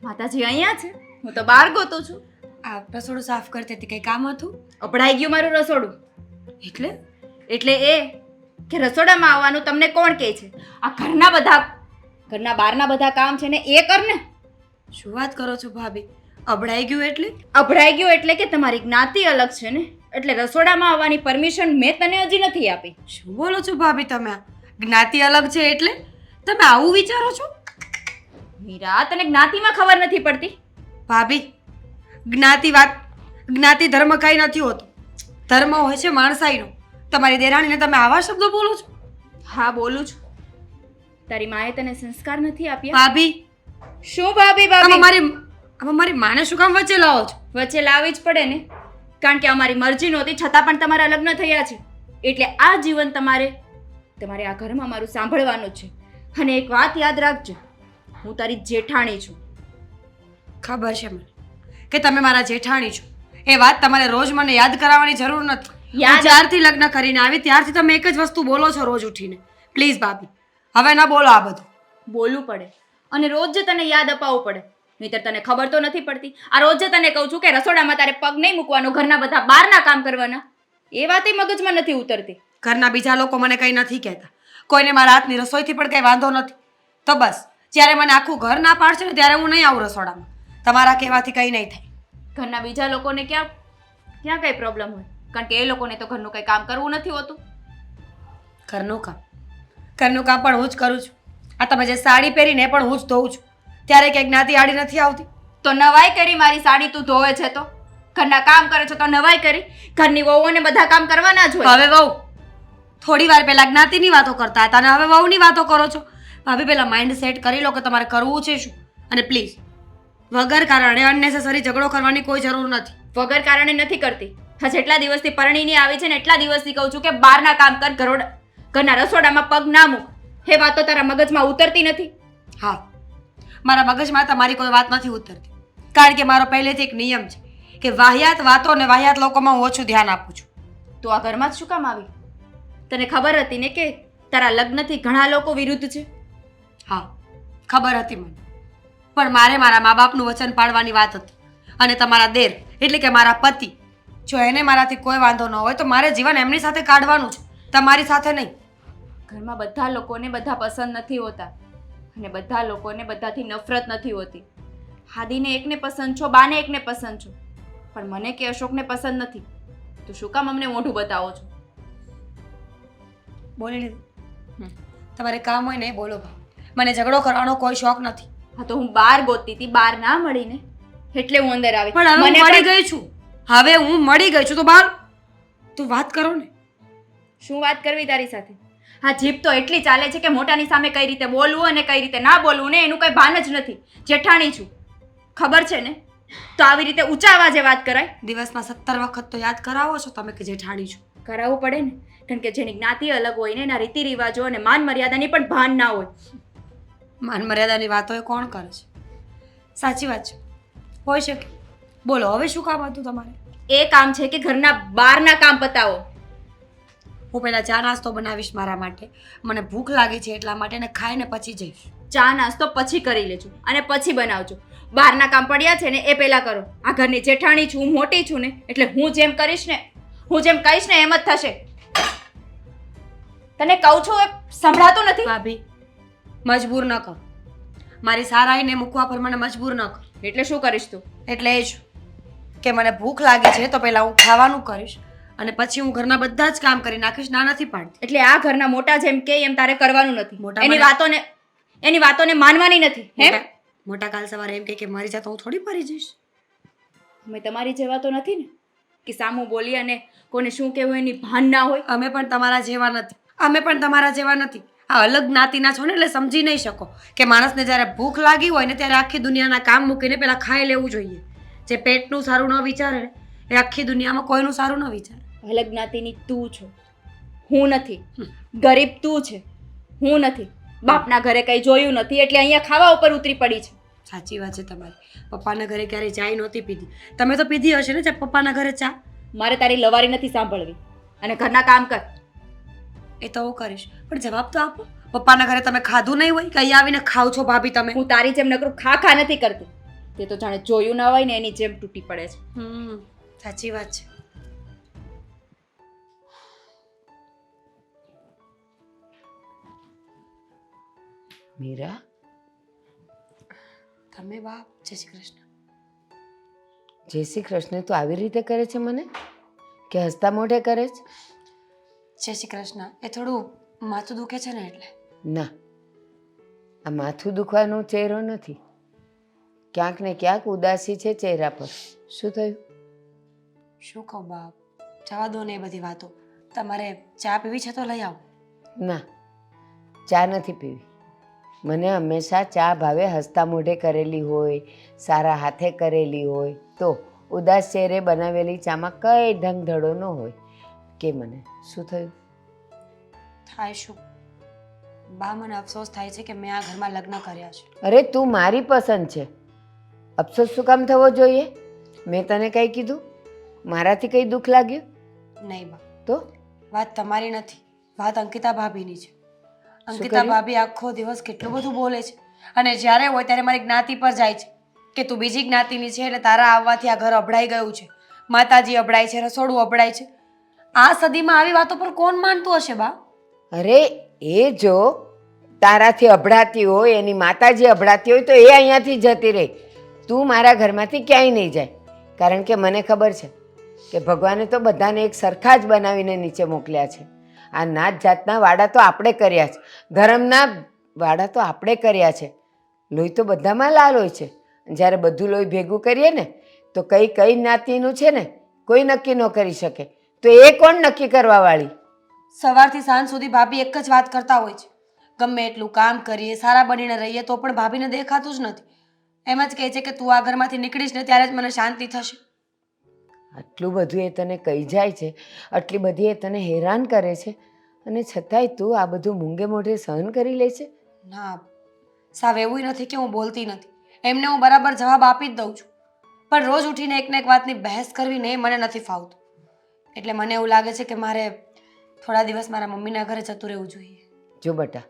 Speaker 3: માતાજી અહીંયા છે, હું તો બહાર ગોતું છું.
Speaker 7: આ રસોડું સાફ કરતી હતી, કંઈ કામ હતું?
Speaker 3: અપડાઈ ગયું મારું રસોડું.
Speaker 7: એટલે
Speaker 3: એટલે એ કે રસોડામાં આવવાનું તમને કોણ કહે છે? આ ઘરના બહારના બધા કામ છે ને એ કર ને.
Speaker 7: શું વાત કરો છો ભાભી? અભડાઈ ગયું એટલે?
Speaker 3: અભડાઈ ગયું એટલે કે તમારી જ્ઞાતિ અલગ છે ને, એટલે રસોડામાં આવવાની પરમિશન મેં તને હજી નથી આપી.
Speaker 7: શું બોલો છો ભાભી તમે? આ જ્ઞાતિ અલગ છે એટલે તમે આવું વિચારો છો?
Speaker 3: મીરા, તને જ્ઞાતિમાં ખબર નથી પડતી?
Speaker 7: ભાભી, જ્ઞાતિ ધર્મ કાંઈ નથી હોતો. ધર્મ હોય છે માણસાઈનો. તમારી દેરાણીને તમે આવા શબ્દો બોલો છો?
Speaker 3: હા, બોલું છું. તારી માએ તને સંસ્કાર નથી આપ્યા?
Speaker 7: ભાભી,
Speaker 3: શું ભાભી
Speaker 7: આમાં
Speaker 3: ભાભી?
Speaker 7: મારી માને શું કામ વચ્ચે લાવો છો?
Speaker 3: વચ્ચે લાવી જ પડે ને, કારણ કે અમારી મરજી નહોતી છતાં પણ તમારા લગ્ન થયા છે. એટલે આ જીવન તમારે આ ઘરમાં મારું સાંભળવાનું છે. અને એક વાત યાદ રાખજો, હું તારી જેઠાણી છું.
Speaker 7: ખબર છે મને કે તમે મારા જેઠાણી છો. એ વાત તમારે રોજ મને યાદ કરાવવાની જરૂર નથી.
Speaker 3: યાદ-
Speaker 7: હું જ્યારથી લગ્ન કરીને આવી ત્યારથી તમે એક જ વસ્તુ બોલો છો રોજ ઉઠીને. પ્લીઝ ભાભી, હવે ના બોલો આ બધું.
Speaker 3: બોલવું પડે અને રોજ જે તને યાદ અપાવવું પડે, નહીંતર તને ખબર તો નથી પડતી. આ રોજ જે તને કહું છું કે રસોડામાં તારે પગ નહીં મૂકવાનો, ઘરના બધા બહારના કામ કરવાના, એ વાતે મગજમાં નથી ઉતરતી.
Speaker 7: ઘરના બીજા લોકો મને કંઈ નથી કહેતા. કોઈને મારા હાથની રસોઈથી પણ કંઈ વાંધો નથી. તો બસ જ્યારે મને આખું ઘર ના પાડશે ને ત્યારે હું નહીં આવું રસોડામાં. તમારા કહેવાથી કંઈ નહીં થાય.
Speaker 3: ઘરના બીજા લોકોને ક્યાં કઈ પ્રોબ્લેમ હોય, કારણ કે એ લોકોને તો ઘરનું કંઈ કામ કરવું નથી હોતું.
Speaker 7: ઘરનું કામ પણ હું જ કરું છું. આ તમે જે સાડી પહેરીને એ પણ હું જ ધોઉં છું. ત્યારે ક્યાંક જ્ઞાતિ આડી નથી આવતી.
Speaker 3: તો નવાઈ કરી મારી સાડી તું ધોવે છે તો? ઘરના કામ કરે છે તો નવાઈ કરી? ઘરની વહુઓને બધા કામ કરવાના જ હોય.
Speaker 7: હવે વહુ, થોડી વાર પહેલા જ્ઞાતિની વાતો કરતા હતા અને હવે વહુની વાતો કરો છો. ભાભી, પહેલા માઇન્ડ સેટ કરી લો કે તમારે કરવું છે શું. અને પ્લીઝ, વગર કારણે અનનેસેસરી ઝઘડો કરવાની કોઈ જરૂર નથી.
Speaker 3: વગર કારણે નથી કરતી. હા, જેટલા દિવસથી પરણીની આવી છે ને એટલા દિવસથી કહું છું કે બહારના કામ કર, ઘરના રસોડામાં પગ ના મૂક. એ વાત તો તારા મગજમાં ઉતરતી નથી.
Speaker 7: હા, મારા મગજમાં તમારી કોઈ વાત નથી ઉતરતી. કારણ કે મારો પહેલેથી એક નિયમ છે કે વાહિયાત વાતો અને વાહિયાત લોકોમાં હું ઓછું ધ્યાન આપું છું.
Speaker 3: તું આ ઘરમાં જ શું કામ આવી? તને ખબર હતી ને કે તારા લગ્નથી ઘણા લોકો વિરુદ્ધ છે?
Speaker 7: હા, ખબર હતી મને. પણ મારે મારા મા બાપનું વચન પાળવાની વાત હતી. અને તમારા દેર એટલે કે મારા પતિ, જો એને મારાથી કોઈ વાંધો ન હોય તો મારે જીવન એમની સાથે કાઢવાનું છે, તમારી સાથે નહીં.
Speaker 3: ઘરમાં બધા લોકોને બધા પસંદ નથી હોતા અને બધા લોકોને બધાથી નફરત નથી હોતી. હાદીને એકને પસંદ છો, બાને એકને પસંદ છો, પણ મને કે અશોકને પસંદ નથી. તો શું કામ અમને મોઢું બતાવો છો?
Speaker 7: બોલી લીધું. તમારે કામ હોય ને એ બોલો ભાઈ. મને ઝઘડો કરવાનો કોઈ શોખ નથી.
Speaker 3: હા, તો હું બહાર ગોતતી હતી, બહાર ના મળીને એટલે હું અંદર આવી.
Speaker 7: પણ હવે હું
Speaker 3: મને
Speaker 7: મળી
Speaker 3: પણ-
Speaker 7: ગઈ છું. હવે હું મળી ગઈ છું તો બહાર તું વાત કરો ને.
Speaker 3: શું વાત કરવી તારી સાથે? હા, જીભ તો એટલી ચાલે છે કે મોટાની સામે કઈ રીતે બોલવું અને કઈ રીતે ના બોલવું ને એનું કઈ ભાન જ નથી. જેઠાણી છું, ખબર છે ને? તો આવી રીતે ઊંચા અવાજે વાત કરાય?
Speaker 7: દિવસમાં 17 વખત તો યાદ કરાવો છો તમે કે જેઠાણી છું.
Speaker 3: કરાવવું પડે ને, કારણ કે જેની જ્ઞાતિ અલગ હોય ને એના રીતિ રિવાજો અને માન મર્યાદાની પણ ભાન ના હોય.
Speaker 7: માન મર્યાદાની વાતો એ કોણ કરે છે? સાચી વાત છે, હોઈ શકે. બોલો હવે શું કામ હતું તમારે?
Speaker 3: એ કામ છે કે ઘરના બહારના કામ પતાવો.
Speaker 7: હું પહેલા ચા નાસ્તો બનાવીશ મારા માટે. મને ભૂખ લાગી છે એટલા માટે ને ખાઈને પછી જઈશ.
Speaker 3: ચા નાસ્તો પછી કરી લેજો અને પછી બનાવજો. બહારના કામ પડ્યા છે ને એ પહેલા કરો. આ ઘરની જેઠાણી છું, હું મોટી છું ને, એટલે હું જેમ કરીશ ને, હું જેમ કહીશ ને એમ જ થશે. તને કહું છું એ સંભળાતું નથી?
Speaker 7: ભાભી, મજબૂર ન કરો. મારી સારાઈને મૂકવા પર મને મજબૂર ન કરો.
Speaker 3: એટલે શું કરીશ તું?
Speaker 7: એટલે એ જ કે મને ભૂખ લાગી છે તો પહેલા હું ખાવાનું કરીશ અને પછી હું ઘરના બધા જ કામ કરી નાખીશ. ના નથી પાડતી.
Speaker 3: એટલે આ ઘરના મોટા જેમ કે એમ તારે કરવાનું નથી.
Speaker 7: મોટા
Speaker 3: એની વાતોને માનવાની નથી. હે?
Speaker 7: મોટા કાલ સવારે એમ કે મારી જાત હું થોડી મરી જઈશ.
Speaker 3: અમે તમારી જેવા તો નથી ને કે સામું બોલી અને કોને શું કહેવું એની ભાન ના હોય.
Speaker 7: અમે પણ તમારા જેવા નથી. આ અલગ જ્ઞાતિના છો ને એટલે સમજી નહીં શકો કે માણસને જ્યારે ભૂખ લાગી હોય ને ત્યારે આખી દુનિયાના કામ મૂકીને પહેલાં ખાઈ લેવું જોઈએ. જે પેટનું સારું ન વિચારે ને એ આખી દુનિયામાં કોઈનું સારું ન વિચારે.
Speaker 3: અલગ જ્ઞાતિની તું છો, હું નથી. ગરીબ તું છે, હું નથી. બાપના ઘરે કંઈ જોયું નથી એટલે અહીંયા ખાવા ઉપર ઉતરી પડી છે.
Speaker 7: સાચી વાત છે તમારી. પપ્પાના ઘરે ક્યારેય ચાય નહોતી પીધી. તમે તો પીધી હશે ને પપ્પાના ઘરે ચા?
Speaker 3: મારે તારી લવારી નથી સાંભળવી અને ઘરના કામ કર.
Speaker 7: એ તો હું કરીશ, પણ જવાબ તો આપો. પપ્પાના ઘરે તમે ખાધું નહીં હોય કે અહીંયા આવીને ખાવ છો ભાભી તમે?
Speaker 3: હું તારી જેમ નકરું ખા નથી કરતી. તે તો જાણે જોયું ના હોય ને એની જેમ તૂટી પડે છે.
Speaker 7: સાચી વાત છે.
Speaker 1: મીરા,
Speaker 7: તમે બાપ, જય શ્રી કૃષ્ણ.
Speaker 1: જય શ્રી કૃષ્ણ તો આવી રીતે કરે છે મને કે હસતા મોઢે કરે છે?
Speaker 7: જય શ્રી કૃષ્ણ. એ થોડું માથું દુખે છે ને એટલે.
Speaker 1: ના, આ માથું દુખવાનો ચહેરો નથી. ક્યાંક ને ક્યાંક ઉદાસી છે ચહેરા પર. શું થયું?
Speaker 7: શું કહું બાપ, જવા દો ને એ બધી વાતો. તમારે ચા પીવી છે તો લઈ આવો.
Speaker 1: ના, ચા નથી પીવી. મને હંમેશા ચા ભાવે હસતા મોઢે કરેલી હોય, સારા હાથે કરેલી હોય. તો ઉદાસ ચહેરે બનાવેલી ચામાં કઈ ઢંગધડો ન હોય. કે મને શું થયું?
Speaker 7: થાય શું બા, મને અફસોસ થાય છે કે મેં આ ઘરમાં લગ્ન કર્યા છે.
Speaker 1: અરે તું મારી પસંદ છે, અફસોસ શું કામ થવો જોઈએ? મેં તને કંઈ કીધું? મારાથી કંઈ દુઃખ લાગ્યું?
Speaker 7: નહીં બા,
Speaker 1: તો
Speaker 7: વાત તમારી નથી, વાત અંકિતા ભાભીની છે. અંકિતા
Speaker 1: કર્યું?
Speaker 7: ભાભી આખો દિવસ કેટલું બધું બોલે છે અને જ્યારે હોય ત્યારે મારી જ્ઞાતિ પર જાય છે કે તું બીજી જ્ઞાતિની છે એટલે તારા આવવાથી આ ઘર અભડાઈ ગયું છે, માતાજી અભડાય છે, રસોડું અભડાય છે. આ સદીમાં આવી વાતો પર કોણ માનતું હશે બા?
Speaker 1: અરે એ જો તારાથી અભડાતી હોય, એની માતાજી અભડાતી હોય તો એ અહીંયાથી જતી રહી. તું મારા ઘરમાંથી ક્યાંય નહીં જાય. કારણ કે મને ખબર છે કે ભગવાને તો બધાને એક સરખા જ બનાવીને નીચે મોકલ્યા છે. આ નાત જાતના વાડા તો આપણે કર્યા છે, ધર્મના વાડા તો આપણે કર્યા છે. લોહી તો બધામાં લાલ હોય છે. જ્યારે બધું લોહી ભેગું કરીએ ને તો કઈ કઈ જ્ઞાતિનું છે ને કોઈ નક્કી ન કરી શકે. તો એ કોણ નક્કી કરવા વાળી?
Speaker 7: સવારથી સાંજ સુધી ભાભી એક જ વાત કરતા હોય છે. ગમે એટલું કામ કરીએ, સારા બનીને રહીએ તો પણ ભાભીને દેખાતું જ નથી. એમ જ કહે છે કે તું આ ઘરમાંથી નીકળીશ ને ત્યારે જ મને શાંતિ થશે.
Speaker 1: આટલું બધું એ તને કહી જાય છે, આટલી બધી એ તને હેરાન કરે છે, અને છતાંય તું આ બધું મૂંગે મોઢે સહન કરી લે છે?
Speaker 7: ના સાવ એવું નથી કે હું બોલતી નથી, એમને હું બરાબર જવાબ આપી જ દઉં છું. પણ રોજ ઉઠીને એક ને એક વાતની બહેસ કરવી ને એ મને નથી ફાવતું. એટલે મને એવું લાગે છે કે મારે થોડા દિવસ મારા મમ્મીના ઘરે જતું રહેવું જોઈએ.
Speaker 1: જો બટા,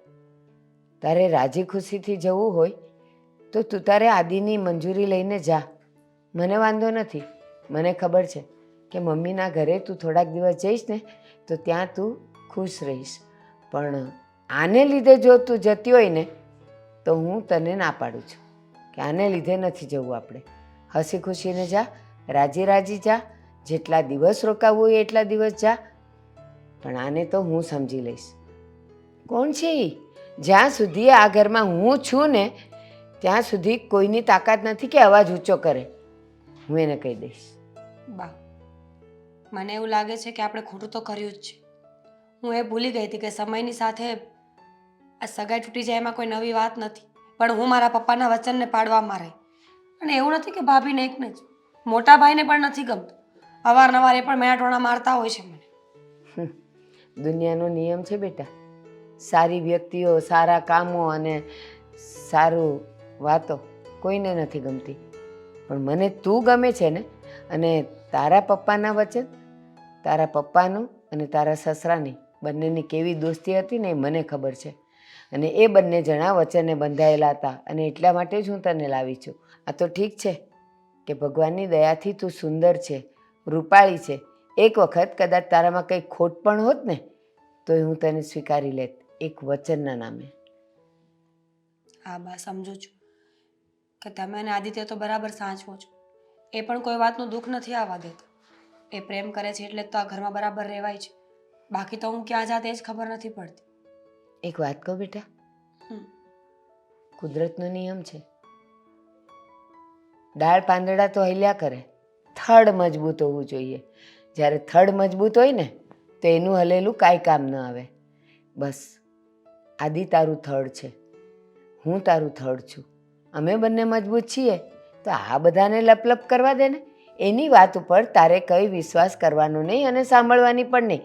Speaker 1: તારે રાજી ખુશીથી જવું હોય તો તું તારે આદિની મંજૂરી લઈને જા. મને વાંધો નથી. મને ખબર છે કે મમ્મીના ઘરે તું થોડાક દિવસ જઈશ ને તો ત્યાં તું ખુશ રહીશ. પણ આને લીધે જો તું જતી હોય ને તો હું તને ના પાડું છું કે આને લીધે નથી જવું. આપણે હસી ખુશીને જા, રાજી રાજી જા. જેટલા દિવસ રોકાવું હોય એટલા દિવસ જા. પણ આને તો હું સમજી લઈશ. કોણ છે એ? જ્યાં સુધી આ ઘરમાં હું છું ને ત્યાં સુધી કોઈની તાકાત નથી કે અવાજ ઊંચો કરે. હું એને કહી દઈશ.
Speaker 7: બા, મને એવું લાગે છે કે આપણે ખોટું તો કર્યું જ છે. હું એ ભૂલી ગઈ હતી કે સમયની સાથે આ સગાઈ તૂટી જાય એમાં કોઈ નવી વાત નથી. પણ હું મારા પપ્પાના વચનને પાડવામાં રહી. અને એવું નથી કે ભાભીને એકને જ, મોટા ભાઈને પણ નથી ગમતું. અવારનવાર એ પણ મેણાટોણા મારતા હોય છે મને.
Speaker 1: દુનિયાનો નિયમ છે બેટા. સારી વ્યક્તિઓ, સારા કામો અને સારું વાતો કોઈને નથી ગમતી. પણ મને તું ગમે છે ને. અને તારા પપ્પાના વચન, તારા પપ્પાનું અને તારા સસરાની બંનેની કેવી દોસ્તી હતી ને એ મને ખબર છે. અને એ બંને જણા વચને બંધાયેલા હતા અને એટલા માટે જ હું તને લાવી છું. આ તો ઠીક છે કે ભગવાનની દયાથી તું સુંદર છે, રૂપાળી છે. એક વખત કદાચ તારામાં કંઈ ખોટ પણ હોત ને તો હું તને સ્વીકારી લેત એક વચનના નામે.
Speaker 7: હા બા, સમજુ છું કે તમે અને આદિત્ય તો બરાબર સાચવો છો. એ પણ કોઈ વાતનું દુઃખ નથી આવવા દેતો. એ પ્રેમ કરે છે એટલે તો આ ઘરમાં બરાબર રહેવાય છે. બાકી તો હું ક્યાં જાતે જ ખબર નથી પડતી.
Speaker 1: એક વાત કહું બેટા,
Speaker 7: હમ.
Speaker 1: કુદરતનો નિયમ છે, ડાળ પાંદડા તો હલ્યા કરે, થડ મજબૂત હોવું જોઈએ. જ્યારે થડ મજબૂત હોય ને તો એનું હલેલું કાંઈ કામ ન આવે. બસ આદિ તારું થર્ડ છે, હું તારું થર્ડ છું. અમે બંને મજબૂત છીએ તો આ બધાને લપલપ કરવા દે ને. એની વાત ઉપર તારે કંઈ વિશ્વાસ કરવાનો નહીં અને સાંભળવાની પણ નહીં.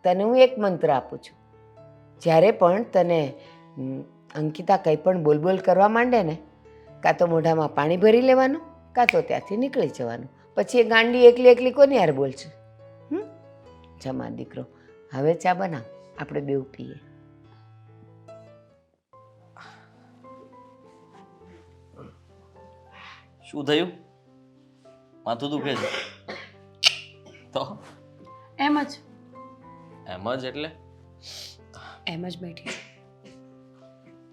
Speaker 1: તને હું એક મંત્ર આપું છું. જ્યારે પણ તને અંકિતા કંઈ પણ બોલ કરવા માંડે ને, કાં તો મોઢામાં પાણી ભરી લેવાનું, કાં તો ત્યાંથી નીકળી જવાનું. પછી એ ગાંડી એકલી એકલી કોની યાર બોલશે? જમા દીકરો, હવે ચા બનાવ, આપણે બેઉ પીએ.
Speaker 2: શું થયું? માથું દુખે છે તો?
Speaker 7: એમ જ
Speaker 2: એમ જ એટલે?
Speaker 7: એમ જ બેઠી છું.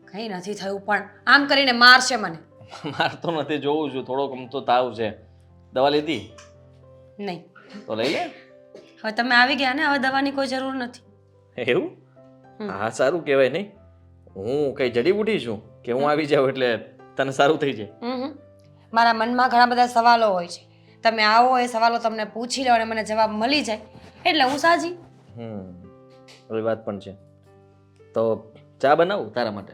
Speaker 7: કંઈ નથી થયું પણ આમ કરીને મારશે મને.
Speaker 2: મારતો નથી, જોઉં છું. થોડોક અમથો તાવ છે. દવા લીધી?
Speaker 7: નહીં.
Speaker 2: તો લઈ લે.
Speaker 7: હવે તમે આવી ગયા ને, હવે દવાની કોઈ જરૂર નથી.
Speaker 2: એવું? હા, સારું કહેવાય નહીં. હું કઈ જડીબુટી છું કે હું આવી જાઉં એટલે તને સારું થઈ જાય?
Speaker 7: મારા મનમાં ઘણા બધા સવાલો હોય છે. તમે આવો, એ સવાલો તમને પૂછી લો અને મને જવાબ મળી જાય એટલે હું સાજી.
Speaker 2: એ વાત પણ છે. તો ચા બનાવું તારા માટે?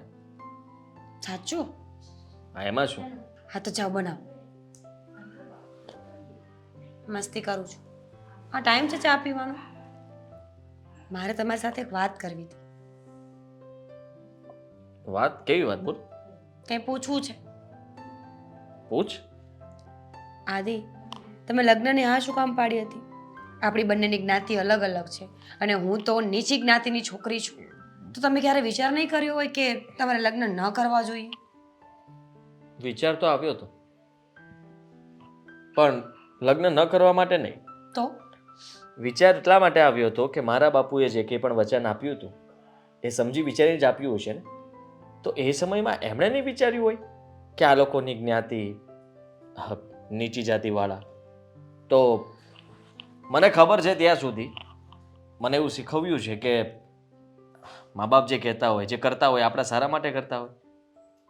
Speaker 7: સાચું?
Speaker 2: હા, એમાં શું?
Speaker 7: હા તો જાઓ બનાવો. મસ્તી કરું છું. હા, ટાઈમ છે ચા પીવાનો. મારે તમારી સાથે એક વાત કરવી હતી.
Speaker 2: વાત? કેવી વાત? બોલ.
Speaker 7: કંઈ પૂછવું છે.
Speaker 2: પૂછ.
Speaker 7: આદિ, તમે લગ્નની હા શું કામ પાડી હતી? આપણી બંનેની જ્ઞાતિ અલગ અલગ છે અને હું તો નીચી જ્ઞાતિની છોકરી છું. તો તમે ક્યારે વિચાર નહીં કર્યો હોય કે તમારે લગ્ન ન કરવા જોઈએ?
Speaker 2: વિચાર તો આવ્યો હતો, પણ લગ્ન ન કરવા માટે નહીં.
Speaker 7: તો
Speaker 2: વિચાર એટલા માટે આવ્યો હતો કે મારા બાપુએ જે કંઈ પણ વચન આપ્યું હતું એ સમજી વિચારીને જ આપ્યું હશે ને. તો એ સમયમાં એમણે નહીં વિચાર્યું હોય કે આ લોકોની જ્ઞાતિ નીચી જાતિવાળા. તો મને ખબર છે ત્યાં સુધી મને એવું શીખવ્યું છે કે મા બાપ જે કહેતા હોય, જે કરતા હોય, આપણા સારા માટે કરતા હોય.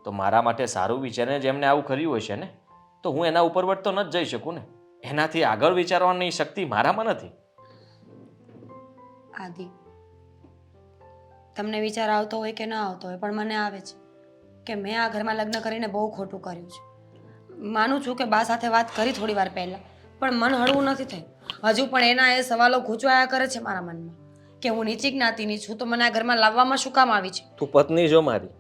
Speaker 2: તો મારા માટે સારું વિચારીને જ એમને આવું કર્યું હશે ને, તો હું એના ઉપર વળતો ન જ જઈ શકું ને. એનાથી આગળ વિચારવાની શક્તિ મારામાં નથી.
Speaker 7: આદિ, તમને વિચાર આવતો હોય કે ના આવતો હોય, પણ મને આવે છે કે મેં આ ઘરમાં લગ્ન કરીને બહુ ખોટું કર્યું છે. માનું છું કે બા સાથે વાત કરી થોડી વાર પહેલાં, પણ મન હળવું નથી થયું. હજુ પણ એના એ સવાલો ગૂંચવાયા કરે છે મારા મનમાં કે હું નીચી જ્ઞાતિની છું તો મને આ ઘરમાં લાવવામાં શું કામ આવી છે?
Speaker 2: તું પત્ની જો મારી,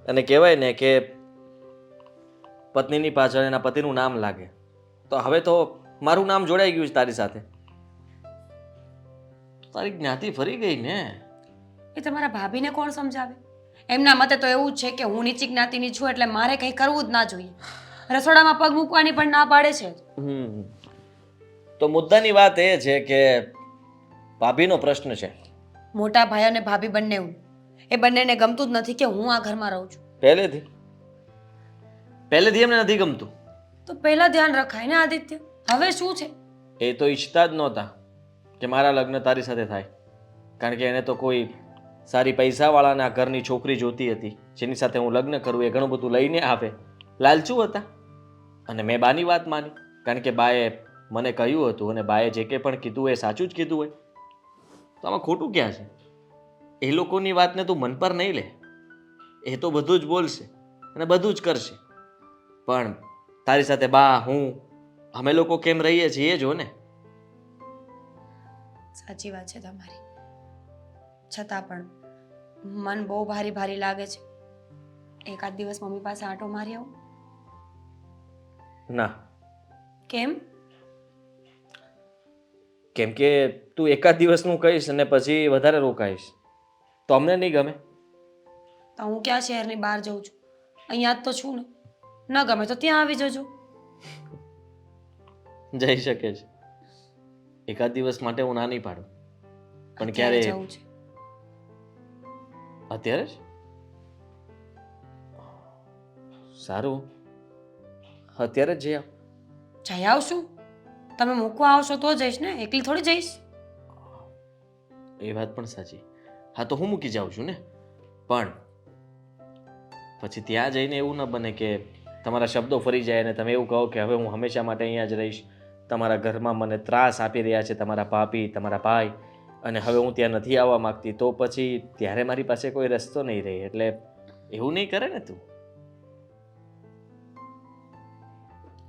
Speaker 2: અને કહેવાય ને કે પત્નીની પાછળ એના પતિનું નામ લાગે. તો હવે તો મારું નામ જોડાઈ ગયું છે તારી સાથે. તારી જ્ઞાતિ ફરી ગઈ ને.
Speaker 7: એ તમારા ભાભીને કોણ સમજાવે? એમના મતે તો એવું જ છે કે હું નીચી જ્ઞાતિની છું એટલે મારે કંઈ કરવું જ ના જોઈએ. રસોડામાં પગ મૂકવાની પણ ના પાડે છે.
Speaker 2: તો મુદ્દાની વાત એ છે કે ભાભીનો પ્રશ્ન છે.
Speaker 7: મોટા ભાઈ અને ભાભી બંને, એ બંનેને ગમતું જ નથી કે હું આ ઘરમાં રહું છું.
Speaker 2: પહેલેથી એમને નથી ગમતું.
Speaker 7: તો પહેલા ધ્યાન રખાય ને આદિત્ય. હવે શું છે?
Speaker 2: એ તો ઈચ્છતા જ નહોતા કે મારા લગ્ન તારી સાથે થાય, કારણ કે એને તો કોઈ સારી પૈસાવાળાના ઘરની છોકરી જોતી હતી જેની સાથે હું લગ્ન કરું, એ ઘણું બધું લઈને આવે. લાલચુ હતા. અને મેં બાની વાત માની, કારણ કે બાએ મને કહ્યું હતું અને બાએ જે કંઈ પણ કીધું એ સાચું જ કીધું હોય. તો આમાં ખોટું ક્યાં છે? એ લોકોની વાતને તું મન પર નહીં લે. એ તો બધું જ બોલશે અને બધું જ કરશે, પણ તારી સાથે બા, હું, અમે લોકો કેમ રહીએ છીએ એ જો ને.
Speaker 7: સાચી વાત છે તમારી. છતાં પણ મન બહુ ભારી ભારી લાગે છે. એકાદ દિવસ મમ્મી પાસે આંટો મારી આવું?
Speaker 2: ના.
Speaker 7: કેમ?
Speaker 2: કેમ કે તું એકાદ દિવસનું કહીશ અને પછી વધારે રોકાઈશ તો અમને નહીં ગમે.
Speaker 7: તો હું ક્યાં શહેરની બહાર જઉં છું? અહીંયા જ તો છું ને. ન ગમે તો ત્યાં આવી જજો.
Speaker 2: જઈ શકે છે. એકાદ દિવસ માટે હું ના નહીં પાડું, પણ ક્યારે
Speaker 7: જવું છે?
Speaker 2: અત્યારે જ? સારું, અત્યારે જ જઈ આવ.
Speaker 7: જઈ આવશું? તમે મૂકવા આવશો તો જઈશ ને, એકલી થોડી જઈશ.
Speaker 2: એ વાત પણ સાચી. હા, તો હું મૂકી જાઉં છું ને, પણ પછી ત્યાં જઈને એવું ન બને કે તમારા શબ્દો ફરી જાય અને તમે એવું કહો કે હવે હું હંમેશા માટે અહીંયા જ રહીશ. તમારા ઘરમાં મને ત્રાસ આપી રહ્યા છે તમારા ભાભી, તમારા ભાઈ, અને હવે હું ત્યાં નથી આવવા માંગતી તો પછી ત્યારે મારી પાસે કોઈ રસ્તો નહીં રહે. એટલે એવું નહીં કરે ને તું.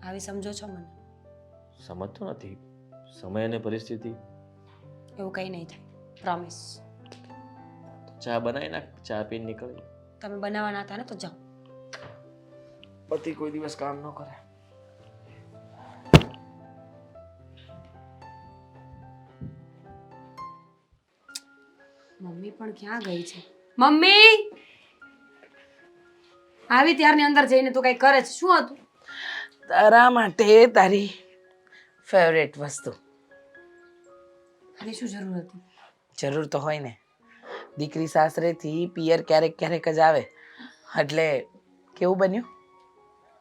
Speaker 7: આવી સમજો છો મને?
Speaker 2: સમજતો નથી. સમય અને પરિસ્થિતિ.
Speaker 7: એવું કંઈ નહીં થાય, પ્રોમિસ.
Speaker 2: ચા બનાવી નાખ, ચા પીને નીકળી.
Speaker 7: તમે બનાવવાના હતા ને તો જાઓ.
Speaker 2: પતિ કોઈ દિવસ કામ ન કરે.
Speaker 7: મમ્મી પણ ક્યાં ગઈ છે? મમ્મી આવી ત્યારની અંદર જઈને તું કઈ કરે છે? શું હતું?
Speaker 4: તારા માટે તારી ફેવરેટ વસ્તુ.
Speaker 7: આની શું જરૂર હતી?
Speaker 4: જરૂર તો હોય ને. દીકરી સાસરેથી પિયર ક્યારેક ક્યારેક જ આવે એટલે કેવું બન્યું?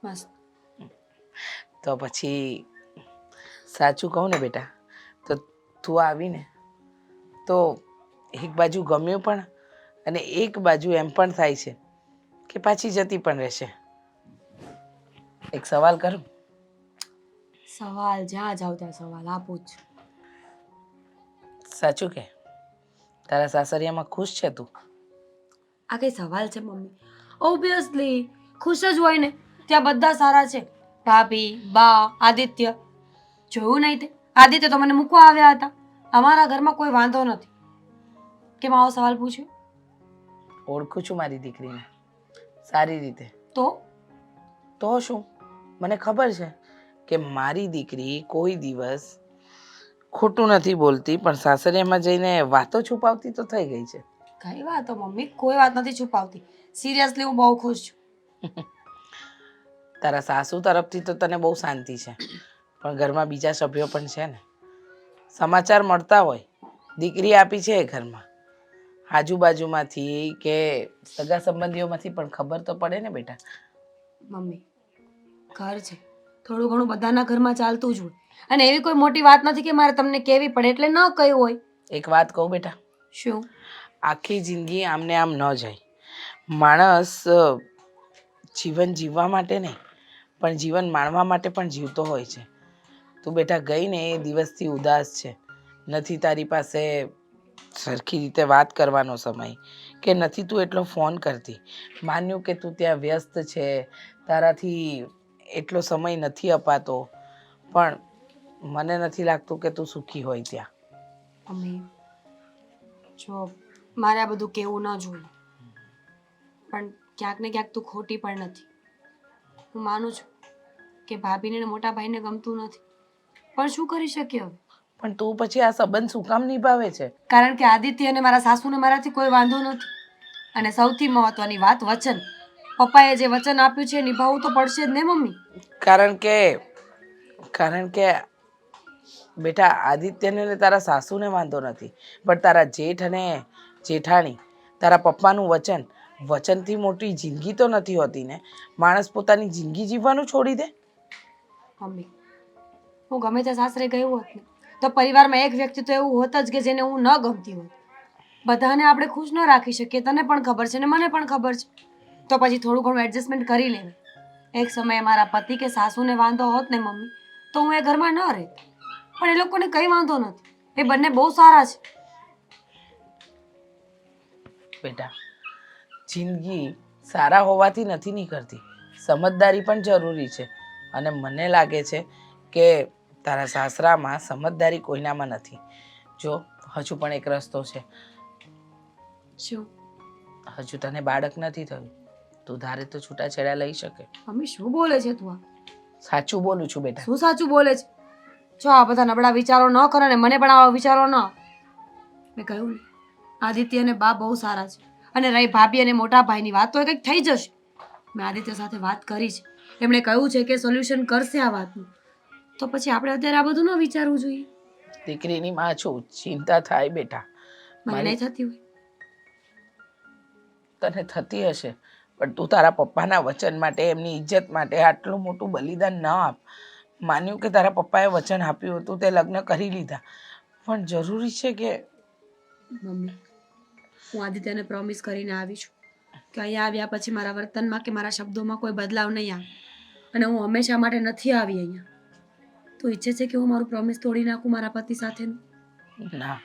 Speaker 7: મસ્ત.
Speaker 4: તો પછી સાચું કહું ને બેટા, તો તું આવીને તો એક બાજુ ગમ્યું પણ અને એક બાજુ એમ પણ થાય છે કે પાછી જતી પણ રહેશે. એક સવાલ કરું?
Speaker 7: સવાલ જ્યાં જાવ ત્યાં સવાલ આપું જ.
Speaker 4: સાચું કે તારા સાસરિયામાં ખુશ છે તું?
Speaker 7: આ કઈ સવાલ છે મમ્મી? ઓબ્વિયસલી ખુશ જ હોય ને. ત્યાં બધા સારા છે, ભાભી, બા, આદિત્ય. જોયું નહીં તે? આદિત્ય તો મને મૂકવા આવ્યા હતા. અમારા ઘરમાં કોઈ વાંધો નથી. કેમ આવો સવાલ પૂછ્યો?
Speaker 4: ઓળખું છું મારી દીકરીને સારી રીતે.
Speaker 7: તો
Speaker 4: શું? મને ખબર છે કે મારી દીકરી કોઈ દિવસ ખોટું નથી બોલતી, પણ સાસરિયામાં જઈને વાતો છુપાવતી તો થઈ ગઈ છે.
Speaker 7: કઈ વાતો મમ્મી? કોઈ વાત નથી છુપાવતી. સિરિયસલી હું બહુ ખુશ છું.
Speaker 4: તારા સાસુ તરફથી તો તને બહુ શાંતિ છે, પણ ઘરમાં બીજા સભ્યો પણ છે ને. સમાચાર મળતા હોય દીકરી આપી છે એ ઘરમાં, આજુબાજુમાંથી કે સગા સંબંધીઓમાંથી પણ ખબર તો પડે ને બેટા.
Speaker 7: મમ્મી ઘર છે, થોડું ઘણું બધાના ઘરમાં ચાલતું જ હોય. અને એવી કોઈ મોટી વાત નથી કે મારે તમને કહેવી પડે એટલે ન કહ્યું હોય.
Speaker 4: એક વાત કહું બેટા,
Speaker 7: શું?
Speaker 4: આખી જિંદગી આમને આમ ન જાય. માણસ જીવન જીવવા માટે નહીં પણ જીવન માણવા માટે પણ જીવતો હોય છે. તું બેટા ગઈ ને એ દિવસથી ઉદાસ છે. નથી તારી પાસે સરખી રીતે વાત કરવાનો સમય, કે નથી તું એટલો ફોન કરતી. માન્યું કે તું ત્યાં વ્યસ્ત છે, તારાથી એટલો સમય નથી અપાતો, પણ મને નથી લાગતું કે તું સુખી હોય ત્યાં.
Speaker 7: મમ્મી જો મારે આ બધું કહેવું ન જોઈએ, પણ ક્યાંક ને ક્યાંક તું ખોટી પણ નથી. હું માનું છું કે ભાભીને ને મોટા ભાઈને ગમતું નથી, પણ શું કરી શકીએ હવે?
Speaker 4: પણ તું પછી આ સંબંધ શું કામ નિભાવે છે?
Speaker 7: કારણ કે આદિત્ય અને મારા સાસુને મારાથી કોઈ વાંધો નથી. અને સૌથી મહત્વની વાત વચન. પપ્પાએ જે વચન આપ્યું છે એ નિભાવવું તો પડશે જ ને મમ્મી.
Speaker 4: કારણ કે બેટા આદિત્યને ને તારા સાસુને વાંધો નથી, પણ તારા જેઠ અને જેઠાણી, તારા પપ્પાનું વચનથી મોટી જિંદગી તો નથી હોતી ને. માણસ પોતાની જિંદગી જીવવાનું છોડી દે?
Speaker 7: મમ્મી હું ગમે ત્યાં સાસરે ગયું હોત ને તો પરિવારમાં એક વ્યક્તિ તો એવું હોત જ કે જેને હું ન ગમતી હોત. બધાને આપણે ખુશ ન રાખી શકીએ, તને પણ ખબર છે ને મને પણ ખબર છે. તો પછી થોડું ઘણું એડજસ્ટમેન્ટ કરી લેવું. એક સમયે મારા પતિ કે સાસુને વાંધો હોત ને મમ્મી તો હું એ ઘરમાં ન રહેત. પણ એ લોકોને કંઈ વાંધો નથી, એ બંને બહુ સારા છે.
Speaker 4: બેટા જિંદગી સારા હોવાથી નથી નીકળતી, સમજદારી પણ જરૂરી છે. અને મને લાગે છે કે તારા સાસરામાં સમજદારી કોઈનામાં નથી. જો હજુ પણ એક રસ્તો છે.
Speaker 7: શું?
Speaker 4: હજુ તને બાળક નથી થયું, તું ધારે તો છૂટાછેડા લઈ શકે.
Speaker 7: મમ્મી શું બોલે છે તું? આ
Speaker 4: સાચું બોલું છું બેટા.
Speaker 7: શું સાચું બોલે છે? જો આ બધા નબળા વિચારો ન કરો ને મને પણ આવા વિચારો ન. મેં કહ્યું ને આદિત્ય અને બા બહુ સારા છે. અને રહી ભાભી અને મોટા ભાઈની વાત તો એ કંઈક થઈ જશે. મેં આદિત્ય સાથે વાત કરી છે, એમણે કહ્યું છે કે સોલ્યુશન કરશે આ વાતનું. તો પછી આપણે અત્યારે આ બધું ન વિચારવું જોઈએ.
Speaker 4: દીકરીની માં છું, ચિંતા થાય બેટા.
Speaker 7: મને નહીં થતી હોય.
Speaker 4: તને થતી હશે, પણ તું તારા પપ્પાના વચન માટે, એમની ઇજ્જત માટે આટલું મોટું બલિદાન ન આપ. માન્યું કે તારા પપ્પાએ વચન આપ્યું હતું, તે લગ્ન કરી લીધા, પણ જરૂરી છે કે?
Speaker 7: મમ્મી હું આદિત્યને પ્રોમિસ કરીને આવી છું કે અહીંયા આવ્યા પછી મારા વર્તનમાં કે મારા શબ્દોમાં કોઈ બદલાવ નહીં આવે. અને હું હંમેશા માટે નથી આવી અહીંયા. તો ઈચ્છે છે કે હું મારું પ્રોમિસ તોડી નાખું મારા પતિ સાથેનું?
Speaker 4: ના,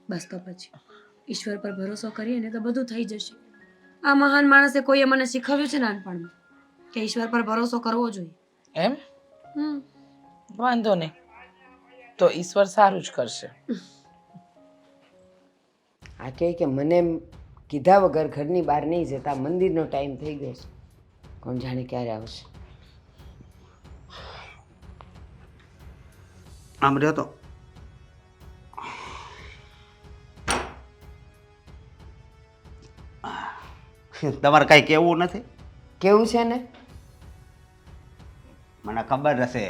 Speaker 7: બસ તો પછી ઈશ્વર પર ભરોસો કરીએ ને તો બધું થઈ જશે. આ મહાન માણસે કોઈએ મને શીખવ્યું છે નાનપણમાં કે ઈશ્વર પર ભરોસો કરવો જોઈએ.
Speaker 4: એમ
Speaker 7: હમ
Speaker 4: વાંધો નહીં, તો ઈશ્વર સારું જ કરશે.
Speaker 1: આ કહે કે મને કીધા વગર ઘરની બહાર નહીં જતા, મંદિરનો ટાઈમ થઈ ગયો છે, કોણ જાણે ક્યારે આવશે.
Speaker 6: આમ રહ્યો તો તમારે કાંઈ કહેવું નથી?
Speaker 1: કેવું છે ને?
Speaker 6: મને ખબર હશે,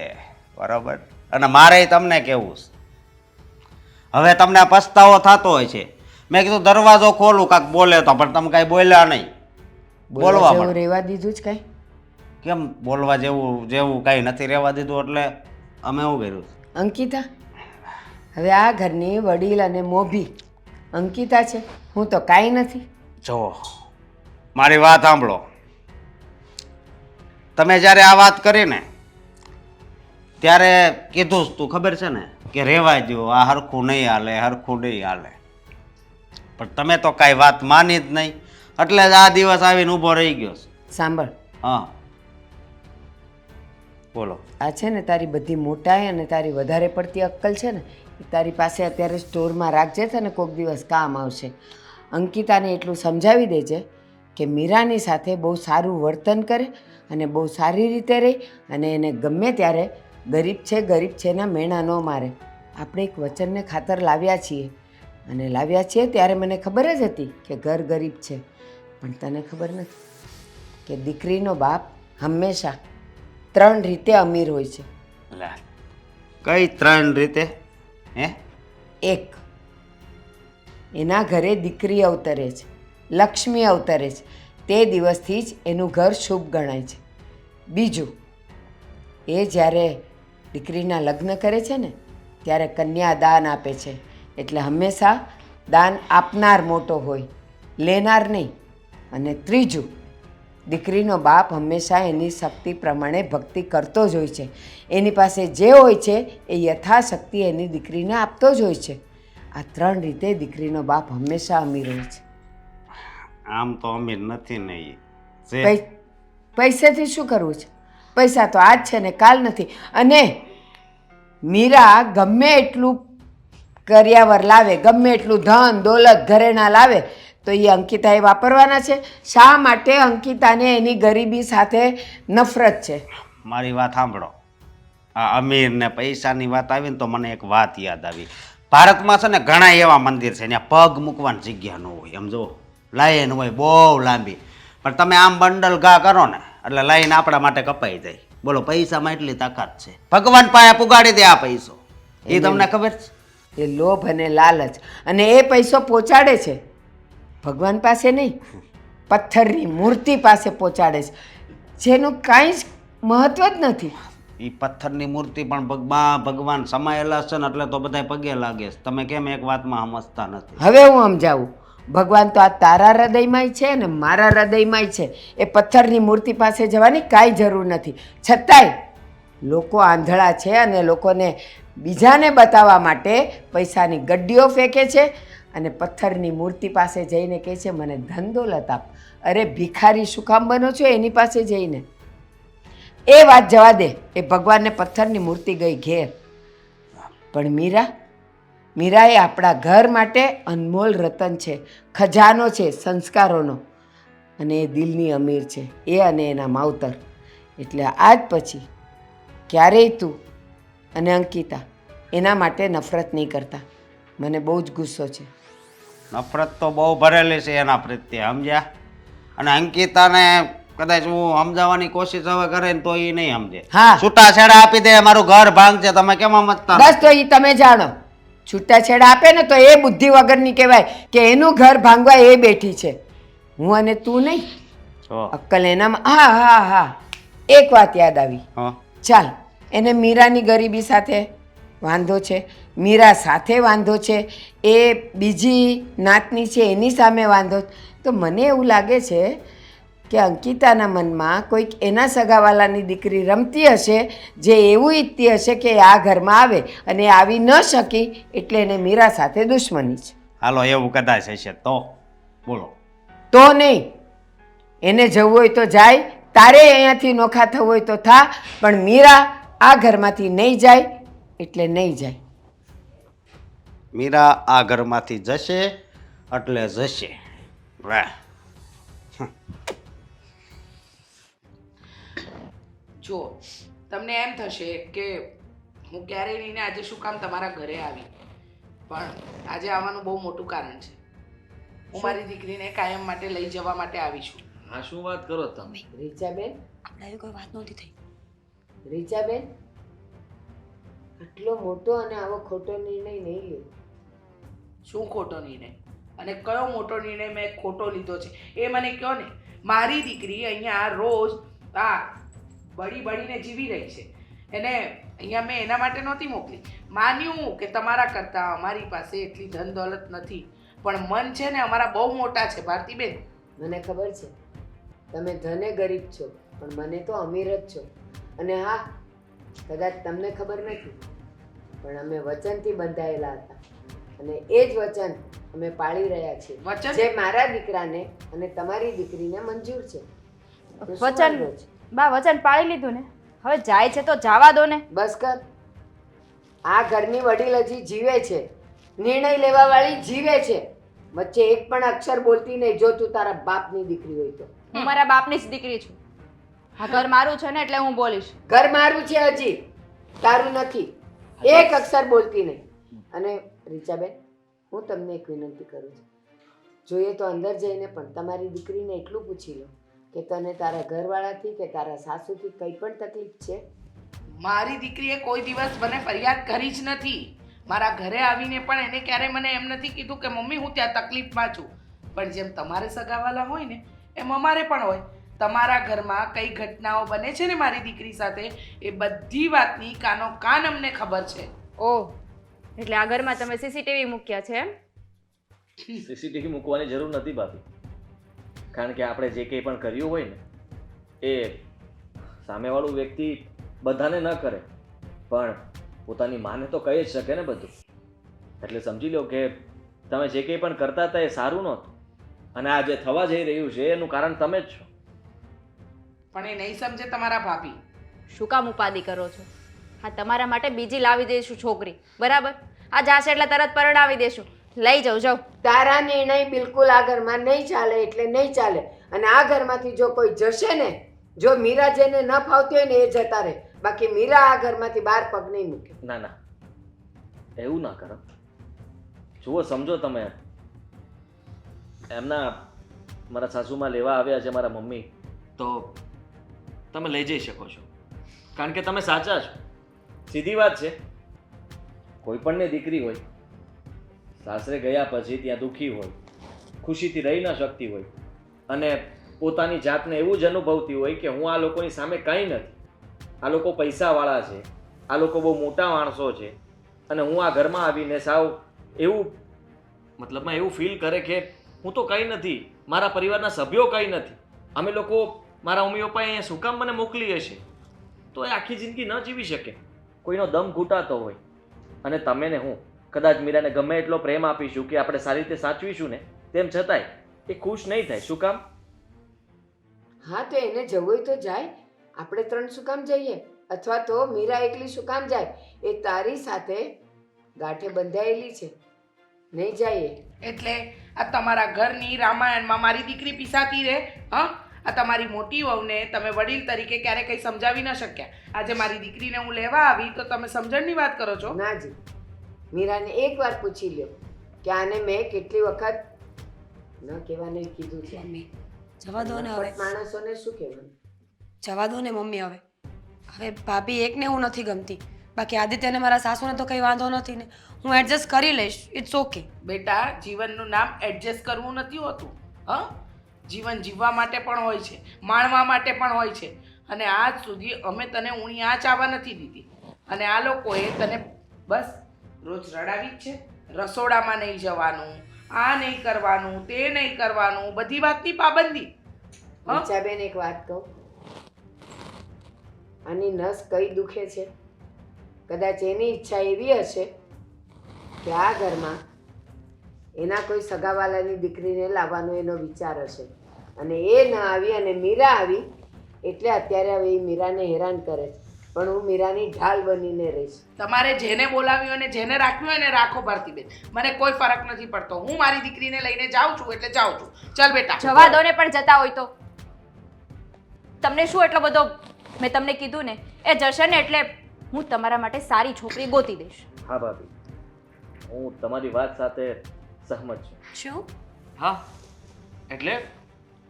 Speaker 6: બરાબર. અને મારે તમને કેવું છે. હવે તમને પસ્તાવો થતો હોય છે. મેં કીધું દરવાજો ખોલું, કાંક બોલે તો, પણ તમે કાંઈ બોલ્યા નહીં. બોલવા
Speaker 1: જેવું
Speaker 6: માંડો.
Speaker 1: રહેવા દીધું જ કાંઈ?
Speaker 6: કેમ બોલવા જેવું કાંઈ નથી રહેવા દીધું? એટલે અમે એવું કર્યું.
Speaker 1: અંકિતા, હવે આ ઘરની વડીલ અને મોભી અંકિતા છે, હું તો કાંઈ નથી.
Speaker 6: જો મારી વાત સાંભળો. તમે જ્યારે આ વાત કરી ને ત્યારે કીધું જ તું, ખબર છે ને, કે રહેવા દો, આ હરખું નહીં હાલે, હરખું નહીં હાલે. પણ તમે તો કાંઈ વાત માની જ નહીં, એટલે જ આ દિવસ આવીને ઊભો રહી ગયો છે.
Speaker 1: સાંભળ,
Speaker 6: હા બોલો.
Speaker 1: આ છે ને તારી બધી મોટાઈ અને તારી વધારે પડતી અક્કલ છે ને, એ તારી પાસે અત્યારે સ્ટોરમાં રાખજે છે ને, કોઈક દિવસ કામ આવશે. અંકિતાને એટલું સમજાવી દેજે કે મીરાની સાથે બહુ સારું વર્તન કરે અને બહુ સારી રીતે રહે, અને એને ગમે ત્યારે ગરીબ છે ના મેણા ન મારે. આપણે એક વચનને ખાતર લાવ્યા છીએ, અને લાવ્યા છીએ ત્યારે મને ખબર જ હતી કે ઘર ગરીબ છે, પણ તને ખબર નથી કે દીકરીનો બાપ હંમેશા 3 રીતે અમીર હોય છે.
Speaker 6: લે, કઈ 3 રીતે? હે?
Speaker 1: 1, એના ઘરે દીકરી અવતરે છે, લક્ષ્મી અવતરે છે, તે દિવસથી જ એનું ઘર શુભ ગણાય છે. 2, એ જ્યારે દીકરીના લગ્ન કરે છે ને ત્યારે કન્યા દાન આપે છે, એટલે હંમેશા દાન આપનાર મોટો હોય, લેનાર નહીં. અને 3, દીકરીનો બાપ હંમેશા એની શક્તિ પ્રમાણે ભક્તિ કરતો જ હોય છે. એની પાસે જે હોય છે એ યથાશક્તિ એની દીકરીને આપતો જ હોય છે. આ 3 રીતે દીકરીનો બાપ હંમેશા અમીર હોય છે.
Speaker 6: આમ તો અમીર નથી નહીં. જે
Speaker 1: પૈસાથી શું કરવું છે? પૈસા તો આજ છે ને કાલ નથી. અને મીરા ગમે એટલું કર્યાવર લાવે, ગમે એટલું ધન દોલત ઘરેણા લાવે, તો એ અંકિતાએ વાપરવાના છે. શા માટે અંકિતાને એની ગરીબી સાથે નફરત છે?
Speaker 6: મારી વાત સાંભળો. આ અમીર ને પૈસાની વાત આવી ને તો મને એક વાત યાદ આવી. ભારતમાં છે ને ઘણા એવા મંદિર છે ત્યાં પગ મૂકવાની જગ્યા ન હોય. એમ જો લાઈન હોય બહુ લાંબી, પણ તમે આમ બંડલ ઘા કરો ને એટલે લાઈન આપણા માટે કપાઈ જાય. બોલો, પૈસામાં એટલી તાકાત છે. ભગવાન પાસે પુગાડી દે આ પૈસો. એ તમને ખબર છે?
Speaker 1: એ લોભ અને લાલચ, અને એ પૈસો પહોંચાડે છે ભગવાન પાસે નહીં, પથ્થરની મૂર્તિ પાસે પહોંચાડે છે, જેનું કાંઈ જ મહત્વ જ નથી.
Speaker 6: એ પથ્થરની મૂર્તિ પણ ભગવાન સમાયેલા છે ને, એટલે તો બધા પગે લાગે છે. તમે કેમ એક વાતમાં સમજતા નથી?
Speaker 1: હવે હું સમજાવું. ભગવાન તો આ તારા હૃદયમાંય છે ને મારા હૃદયમાંય છે. એ પથ્થરની મૂર્તિ પાસે જવાની કાંઈ જરૂર નથી. છતાંય લોકો આંધળા છે અને લોકોને બીજાને બતાવવા માટે પૈસાની ગड्डीઓ ફેંકે છે અને પથ્થરની મૂર્તિ પાસે જઈને કહે છે મને ધન દોલત આપ. અરે ભિખારી શું કામ બનો છો એની પાસે જઈને? એ વાત જવા દે. એ ભગવાનને પથ્થરની મૂર્તિ ગઈ ઘેર. પણ મીરાએ આપણા ઘર માટે અનમોલ રતન છે, ખજાનો છે સંસ્કારોનો, અને એ દિલની અમીર છે, એ અને એના માવતર. એટલે આજ પછી ક્યારેય તું અને અંકિતા એના માટે નફરત નહીં કરતા. મને બહુ જ ગુસ્સો છે.
Speaker 6: નફરત તો બહુ ભરેલી છે એના પ્રત્યે, સમજ્યા? અને અંકિતાને કદાચ હું સમજાવવાની કોશિશ હવે કરે ને તો એ નહીં સમજે.
Speaker 1: હા.
Speaker 6: છૂટાછેડા આપી દે, મારું ઘર ભાંગશે. તમે કેમ સમજતા નથી?
Speaker 1: બસ તો એ તમે જાણો. છૂટાછેડા આપે ને તો એ બુદ્ધિ વગરની કહેવાય કે એનું ઘર ભાંગવા એ બેઠી છે. હું અને તું નહીં.
Speaker 6: જો,
Speaker 1: અક્કલ એનામાં. હા હા હા, એક વાત યાદ આવી.
Speaker 6: હં.
Speaker 1: ચાલ, એને મીરાની ગરીબી સાથે વાંધો છે, મીરા સાથે વાંધો છે, એ બીજી નાતની છે એની સામે વાંધો. તો મને એવું લાગે છે કે અંકિતાના મનમાં કોઈક એના સગાવાલાની દીકરી રમતી હશે, જે એવું ઈચ્છતી હશે કે આ ઘરમાં આવે, અને આવી ન શકી એટલે એને મીરા સાથે દુશ્મની છે.
Speaker 6: હાલો એવું કદાચ હશે તો બોલો.
Speaker 1: તો નહીં, એને જવું હોય તો જાય, તારે અહીંયાથી નોખા થવું હોય તો થા, પણ મીરા આ ઘરમાંથી નહીં જાય એટલે નહીં જાય.
Speaker 6: મીરા આ ઘરમાંથી જશે એટલે જશે. વાહ.
Speaker 4: જો તમને એમ થશે કે હું ક્યારેય નહીં ને આજે શું કામ તમારા ઘરે આવી, પણ આજે આવવાનું બહુ મોટું કારણ છે. હું મારી દીકરીને કાયમ માટે લઈ જવા માટે આવી છું.
Speaker 2: હા, શું વાત કરો તમે?
Speaker 1: રીચાબેન,
Speaker 7: આપણે આવી કોઈ વાત નહોતી થઈ.
Speaker 1: રીચાબેન, આટલો મોટો અને આવો ખોટો નિર્ણય નહીં લે.
Speaker 4: શું ખોટો નિર્ણય અને કયો મોટો નિર્ણય મેં ખોટો લીધો છે એ મને કહો ને. મારી દીકરી અહીંયા રોજ આ બળીને જીવી રહી છે. એને અહીંયા મેં એના માટે નહોતી મોકલી. માન્યું કે તમારા કરતાં અમારી પાસે એટલી ધન દોલત નથી, પણ મન છે ને અમારા બહુ મોટા છે ભારતીબેન.
Speaker 1: મને ખબર છે તમે ધને ગરીબ છો, પણ મને તો અમીર જ છો. અને હા, કદાચ તમને ખબર નથી, પણ અમે વચનથી બંધાયેલા હતા અને એ જ વચન અમે પાળી રહ્યા છીએ,
Speaker 4: વચન?
Speaker 1: જે મારા દીકરાને અને તમારી દીકરીને મંજૂર છે. તો શું
Speaker 3: વચન
Speaker 1: વાંધો છે?
Speaker 3: બા વચન પાળી લીધું ને, હવે જાય છે તો જવા દો ને.
Speaker 1: બસ કર. આ ઘરની વડીલ હજી જીવે છે, નિર્ણય લેવા વાળી જીવે છે. વચ્ચે એક પણ અક્ષર બોલતી નહીં, જો તું તારા બાપની દીકરી હોય તો.
Speaker 3: હું મારા બાપની જ દીકરી છું. આ ઘર મારું છે ને એટલે હું બોલીશ.
Speaker 1: ઘર મારું છે, હજી તારું નથી. એક અક્ષર બોલતી નહીં. અને રીચાબેન, હું તમને એક વિનંતી કરું છું, જોઈએ તો અંદર જઈને પણ તમારી દીકરીને એટલું પૂછી લો કે તને તારા ઘરવાળાથી કે તારા સાસુથી કંઈ પણ તકલીફ છે?
Speaker 4: મારી દીકરીએ કોઈ દિવસ મને ફરિયાદ કરી જ નથી. મારા ઘરે આવીને પણ એને ક્યારે મને એમ નથી કીધું કે મમ્મી હું ત્યાં તકલીફમાં છું. પણ જેમ તમારે સગાવાલા હોય ને એમ અમારે પણ હોય. તમારા ઘરમાં કઈ ઘટનાઓ બને છે ને મારી દીકરી સાથે, એ બધી વાતની કાનો કાન અમને ખબર છે.
Speaker 3: ઓહ, એટલે આ ઘરમાં તમે સીસીટીવી મૂક્યા છે એમ?
Speaker 2: સીસીટીવી મૂકવાની જરૂર નથી ભાભી, કારણ કે આપણે જે કંઈ પણ કર્યું હોય ને એ સામેવાળું વ્યક્તિ બધાને ન કરે, પણ પોતાની માને તો કહી જ શકે ને બધું. એટલે સમજી લો કે તમે જે કંઈ પણ કરતા હતા એ સારું નહોતું, અને આ જે થવા જઈ રહ્યું છે એનું કારણ તમે જ છો.
Speaker 4: પણ એ નહીં સમજે તમારા ભાભી.
Speaker 3: શું કામ ઉપાધિ કરો છો? હા, તમારા માટે બીજી લાવી દઈશું છોકરી, બરાબર? આ જાશે એટલે તરત પરણાવી દેશું. લઈ જાઉં, જાઉં.
Speaker 1: તારા નિર્ણય બિલકુલ આ ઘરમાં નહીં ચાલે એટલે નહીં ચાલે. અને આ ઘરમાંથી જો કોઈ જશે ને, જો મીરા જેને ન ફાવતી હોય ને એ જતા રહે, બાકી મીરા આ ઘરમાંથી બહાર પગ નહીં મૂકે.
Speaker 2: ના ના, એવું ના કરો. જુઓ, સમજો તમે, એમના મારા સાસુમાં લેવા આવ્યા છે મારા મમ્મી, તો તમે લઈ જઈ શકો છો, કારણ કે તમે સાચા છો. સીધી વાત છે, કોઈ પણની દીકરી હોય સાસરે ગયા પછી ત્યાં દુઃખી હોય, ખુશીથી રહી ન શકતી હોય, અને પોતાની જાતને એવું જ અનુભવતી હોય કે હું આ લોકોની સામે કંઈ નથી, આ લોકો પૈસાવાળા છે, આ લોકો બહુ મોટા માણસો છે, અને હું આ ઘરમાં આવીને સાવ એવું મતલબમાં એવું ફીલ કરે કે હું તો કંઈ નથી, મારા પરિવારના સભ્યો કંઈ નથી, અમે લોકો, મારા મમ્મી પપ્પાએ અહીંયા શું કામ મને મોકલી હશે, તો એ આખી જિંદગી ન જીવી શકે. કોઈનો દમ ઘૂંટાતો હોય, અને તમે ને હું કદાચ મીરાને ગમે એટલો પ્રેમ આપીશું કે આપણે સારી રીતે સાચવીશું ને, તેમ છતાંય એ ખુશ નહીં થાય. શું કામ?
Speaker 1: હા, તો એને જવું હોય તો જાય. આપણે ત્રણ શું કામ જઈએ? અથવા તો મીરા એકલી શું કામ જાય? એ તારી સાથે ગાંઠે બંધાયેલી છે, નહીં જાય.
Speaker 4: એટલે આ તમારા ઘરની રામાયણમાં મારી દીકરી પીસાતી રહે? હા, આ તમારી મોટી વહુને તમે વડીલ તરીકે ક્યારે કંઈ સમજાવી ન શક્યા. આજે મારી દીકરીને હું લેવા આવી તો તમે સમજણની વાત કરો છો?
Speaker 1: ના જી, મીરાને એકવાર પૂછી લ્યો કે આને મેં કેટલી વખત ન કહેવાનું કીધું છે.
Speaker 7: મમ્મી જવા દો ને હવે,
Speaker 1: માણસોને શું કહેવાનું?
Speaker 7: જવા દો ને મમ્મી. હવે હવે ભાભી એકને હું નથી ગમતી, બાકી આદિત્યને મારા સાસુને તો કંઈ વાંધો નથી ને, હું એડજસ્ટ કરી લઈશ. It's okay.
Speaker 4: બેટા, જીવનનું નામ એડજસ્ટ કરવું નથી હોતું. હા, જીવન જીવવા માટે પણ હોય છે, માણવા માટે પણ હોય છે. અને આજ સુધી અમે તને ઊણી આંચ આવવા નથી દીધી, અને આ લોકોએ તને બસ રોજ રડાવી જ છે. રસોડામાં નહીં જવાનું, આ નહીં કરવાનું, તે નહીં કરવાનું, બધી વાતની પાબંદી. હા?
Speaker 1: રીચાબેન, એક વાત કહું, આની નસ કઈ દુખે છે? કદાચ એની ઈચ્છા એવી હશે કે આ ઘરમાં એના કોઈ સગાવાલાની દીકરીને લાવવાનો એનો વિચાર હશે અને એ ન આવી અને મીરા આવી એટલે અત્યારે હવે એ મીરાને હેરાન કરે છે. પણ હું મીરાની ઢાલ બનીને રહીશ.
Speaker 4: તમારે જેને બોલાવ્યું અને જેને રાખ્યું હોય ને રાખો ભારતીબેન, મને કોઈ ફરક નથી પડતો. હું મારી દીકરીને લઈને જાઉં છું એટલે જાઉં છું. ચાલ બેટા.
Speaker 3: જવા દો ને, પણ જતા હોય તો તમને શું એટલો બધો, મેં તમને કીધું ને એ જશે ને એટલે હું તમારા માટે સારી છોકરી ગોતી દઈશ.
Speaker 2: હા ભાભી, હું તમારી વાત સાથે સહમત છું.
Speaker 7: શું?
Speaker 2: હા, એટલે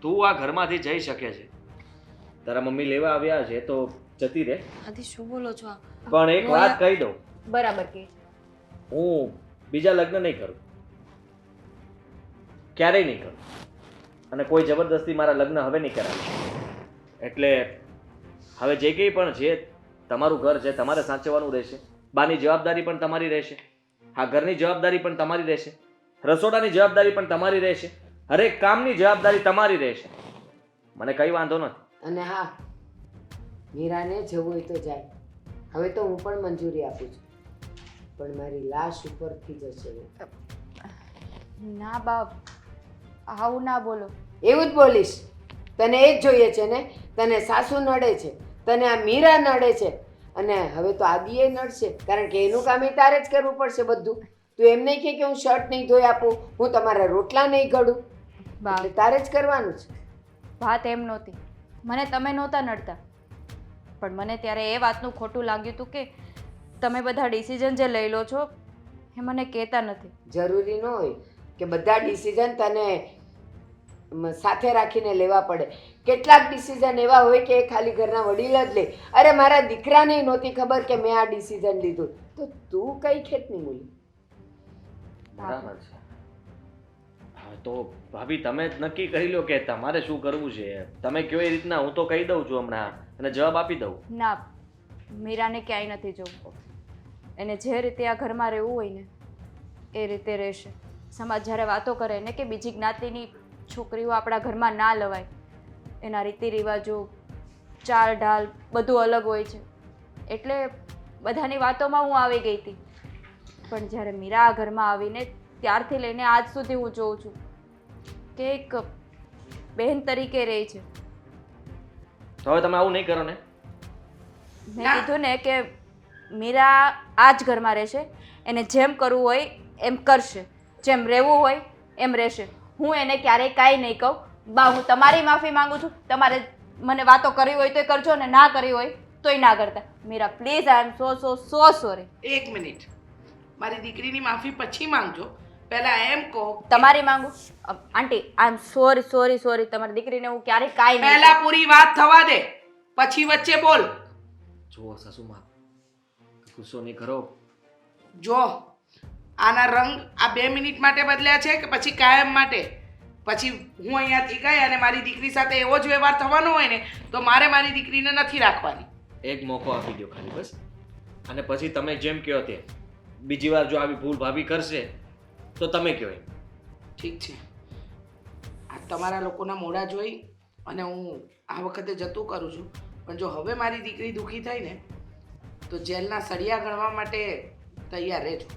Speaker 2: તું આ ઘરમાંથી જઈ શકે છે. તારા મમ્મી લેવા આવ્યા છે તો જતી રહે.
Speaker 7: આદિ શું બોલો છો આ?
Speaker 2: પણ એક વાત કહી દઉં,
Speaker 3: બરાબર કે
Speaker 2: હું બીજા લગ્ન નહીં કરું, ક્યારેય નહીં કરું, અને કોઈ જબરદસ્તી મારા લગ્ન હવે નહીં કરાવે. એટલે હવે જે કંઈ પણ છે તમારું ઘર છે, તમારે સાચવવાનું રહેશે. બાની જવાબદારી પણ તમારી રહેશે, હા ઘરની જવાબદારી પણ તમારી રહેશે, રસોડાની જવાબદારી પણ તમારી રહેશે, હરેક કામની જવાબદારી તમારી રહેશે. મને કઈ વાંધો નથી.
Speaker 1: અને હા, મીરાને જવું હોય તો જાય. હવે તો હું પણ મંજૂરી આપું છું, પણ મારી લાશ ઉપરથી જશે.
Speaker 3: ના બાપ, આવું ના બોલો.
Speaker 1: એવું જ બોલીશ. તને એ જ જોઈએ છે ને? તને સાસુ નડે છે, તને આ મીરા નડે છે, અને હવે તો આદિએ નડશે, કારણ કે એનું કામ એ તારે જ કરવું પડશે બધું. તું એમ નહીં કે હું શર્ટ નહીં ધોઈ આપું, હું તમારા રોટલા નહીં ઘડું,
Speaker 3: બાપ,
Speaker 1: એટલે તારે જ કરવાનું છે.
Speaker 3: વાત એમ નહોતી. મને તમે નહોતા નડતા, પણ મને ત્યારે એ વાતનું ખોટું લાગ્યું હતું કે તમે બધા ડિસિઝન જે લઈ લો છો એ મને કહેતા નથી.
Speaker 1: જરૂરી ન હોય કે બધા ડિસિઝન તને સાથે રાખીને લેવા પડે. કેટલાક ડિસિઝન એવા હોય કે એ ખાલી ઘરના વડીલ જ લે. અરે મારા દીકરાને નહોતી ખબર કે મેં આ ડિસિઝન લીધું, તો તું કઈ ખેતની મૂલી?
Speaker 2: બરાબર છે. હા તો ભાભી તમે જ નક્કી કરી લો કે તમારે શું કરવું છે. તમે કયો એ રીતના હું તો કહી દઉં છું હમણાં, અને જવાબ આપી દઉં.
Speaker 3: ના, મીરાને ક્યાંય નથી જવું. એને જે રીતે આ ઘરમાં રહેવું હોય ને એ રીતે રહેશે. સમાજ જ્યારે વાતો કરે ને કે બીજી જ્ઞાતિની છોકરીઓ આપણા ઘરમાં ના લવાય, એના રીતિ રિવાજો, ચાલ ઢાલ બધું અલગ હોય છે, એટલે બધાની વાતોમાં હું આવી ગઈ હતી. પણ જ્યારે મીરા આ ઘરમાં આવીને ત્યારથી લઈને આજ સુધી હું જોઉં છું કે એક બહેન તરીકે રહે છે.
Speaker 2: તો હવે તમે આવું નહીં કરો ને.
Speaker 3: મેં કીધું ને કે મીરા આ જ ઘરમાં રહેશે, એને જેમ કરવું હોય એમ કરશે, જેમ રહેવું હોય એમ રહેશે. હું એને ક્યારેય કાંઈ નહીં કહું. બા, હું તમારી માફી માંગુ છું. તમારે મને વાતો કરવી હોય તો કરજો, ને ના કરવી હોય તોય ના કરતા. Mira please, I am so sorry.
Speaker 4: એક મિનિટ, મારી દીકરીની માફી પછી માંગજો. પહેલા એમ કહો.
Speaker 3: તમારી માંગુ? આંટી, આઈ એમ સોરી. તમારી દીકરીને હું ક્યારેય કાંઈ નહીં
Speaker 4: પહેલા પૂરી વાત થવા દે, પછી વચ્ચે બોલ.
Speaker 2: જુઓ સાસુમાં, ગુસ્સો નહીં કરો.
Speaker 4: જો આના રંગ આ 2 મિનિટ માટે બદલ્યા છે કે પછી કાયમ માટે? પછી હું અહીંયાથી ગઈ અને મારી દીકરી સાથે એવો જ વ્યવહાર થવાનો હોય ને તો મારે મારી દીકરીને નથી રાખવાની.
Speaker 2: એક મોકો આપી દો ખાલી, બસ. અને પછી તમે જેમ કહો તે, બીજી વાર જો આવી ભૂલ ભાભી કરશે તો તમે કહો એમ.
Speaker 4: ઠીક છે, આ તમારા લોકોના મોઢા જોઈ અને હું આ વખતે જતું કરું છું. પણ જો હવે મારી દીકરી દુઃખી થઈ ને તો જેલના સળિયા ગણવા માટે તૈયાર રહેજો.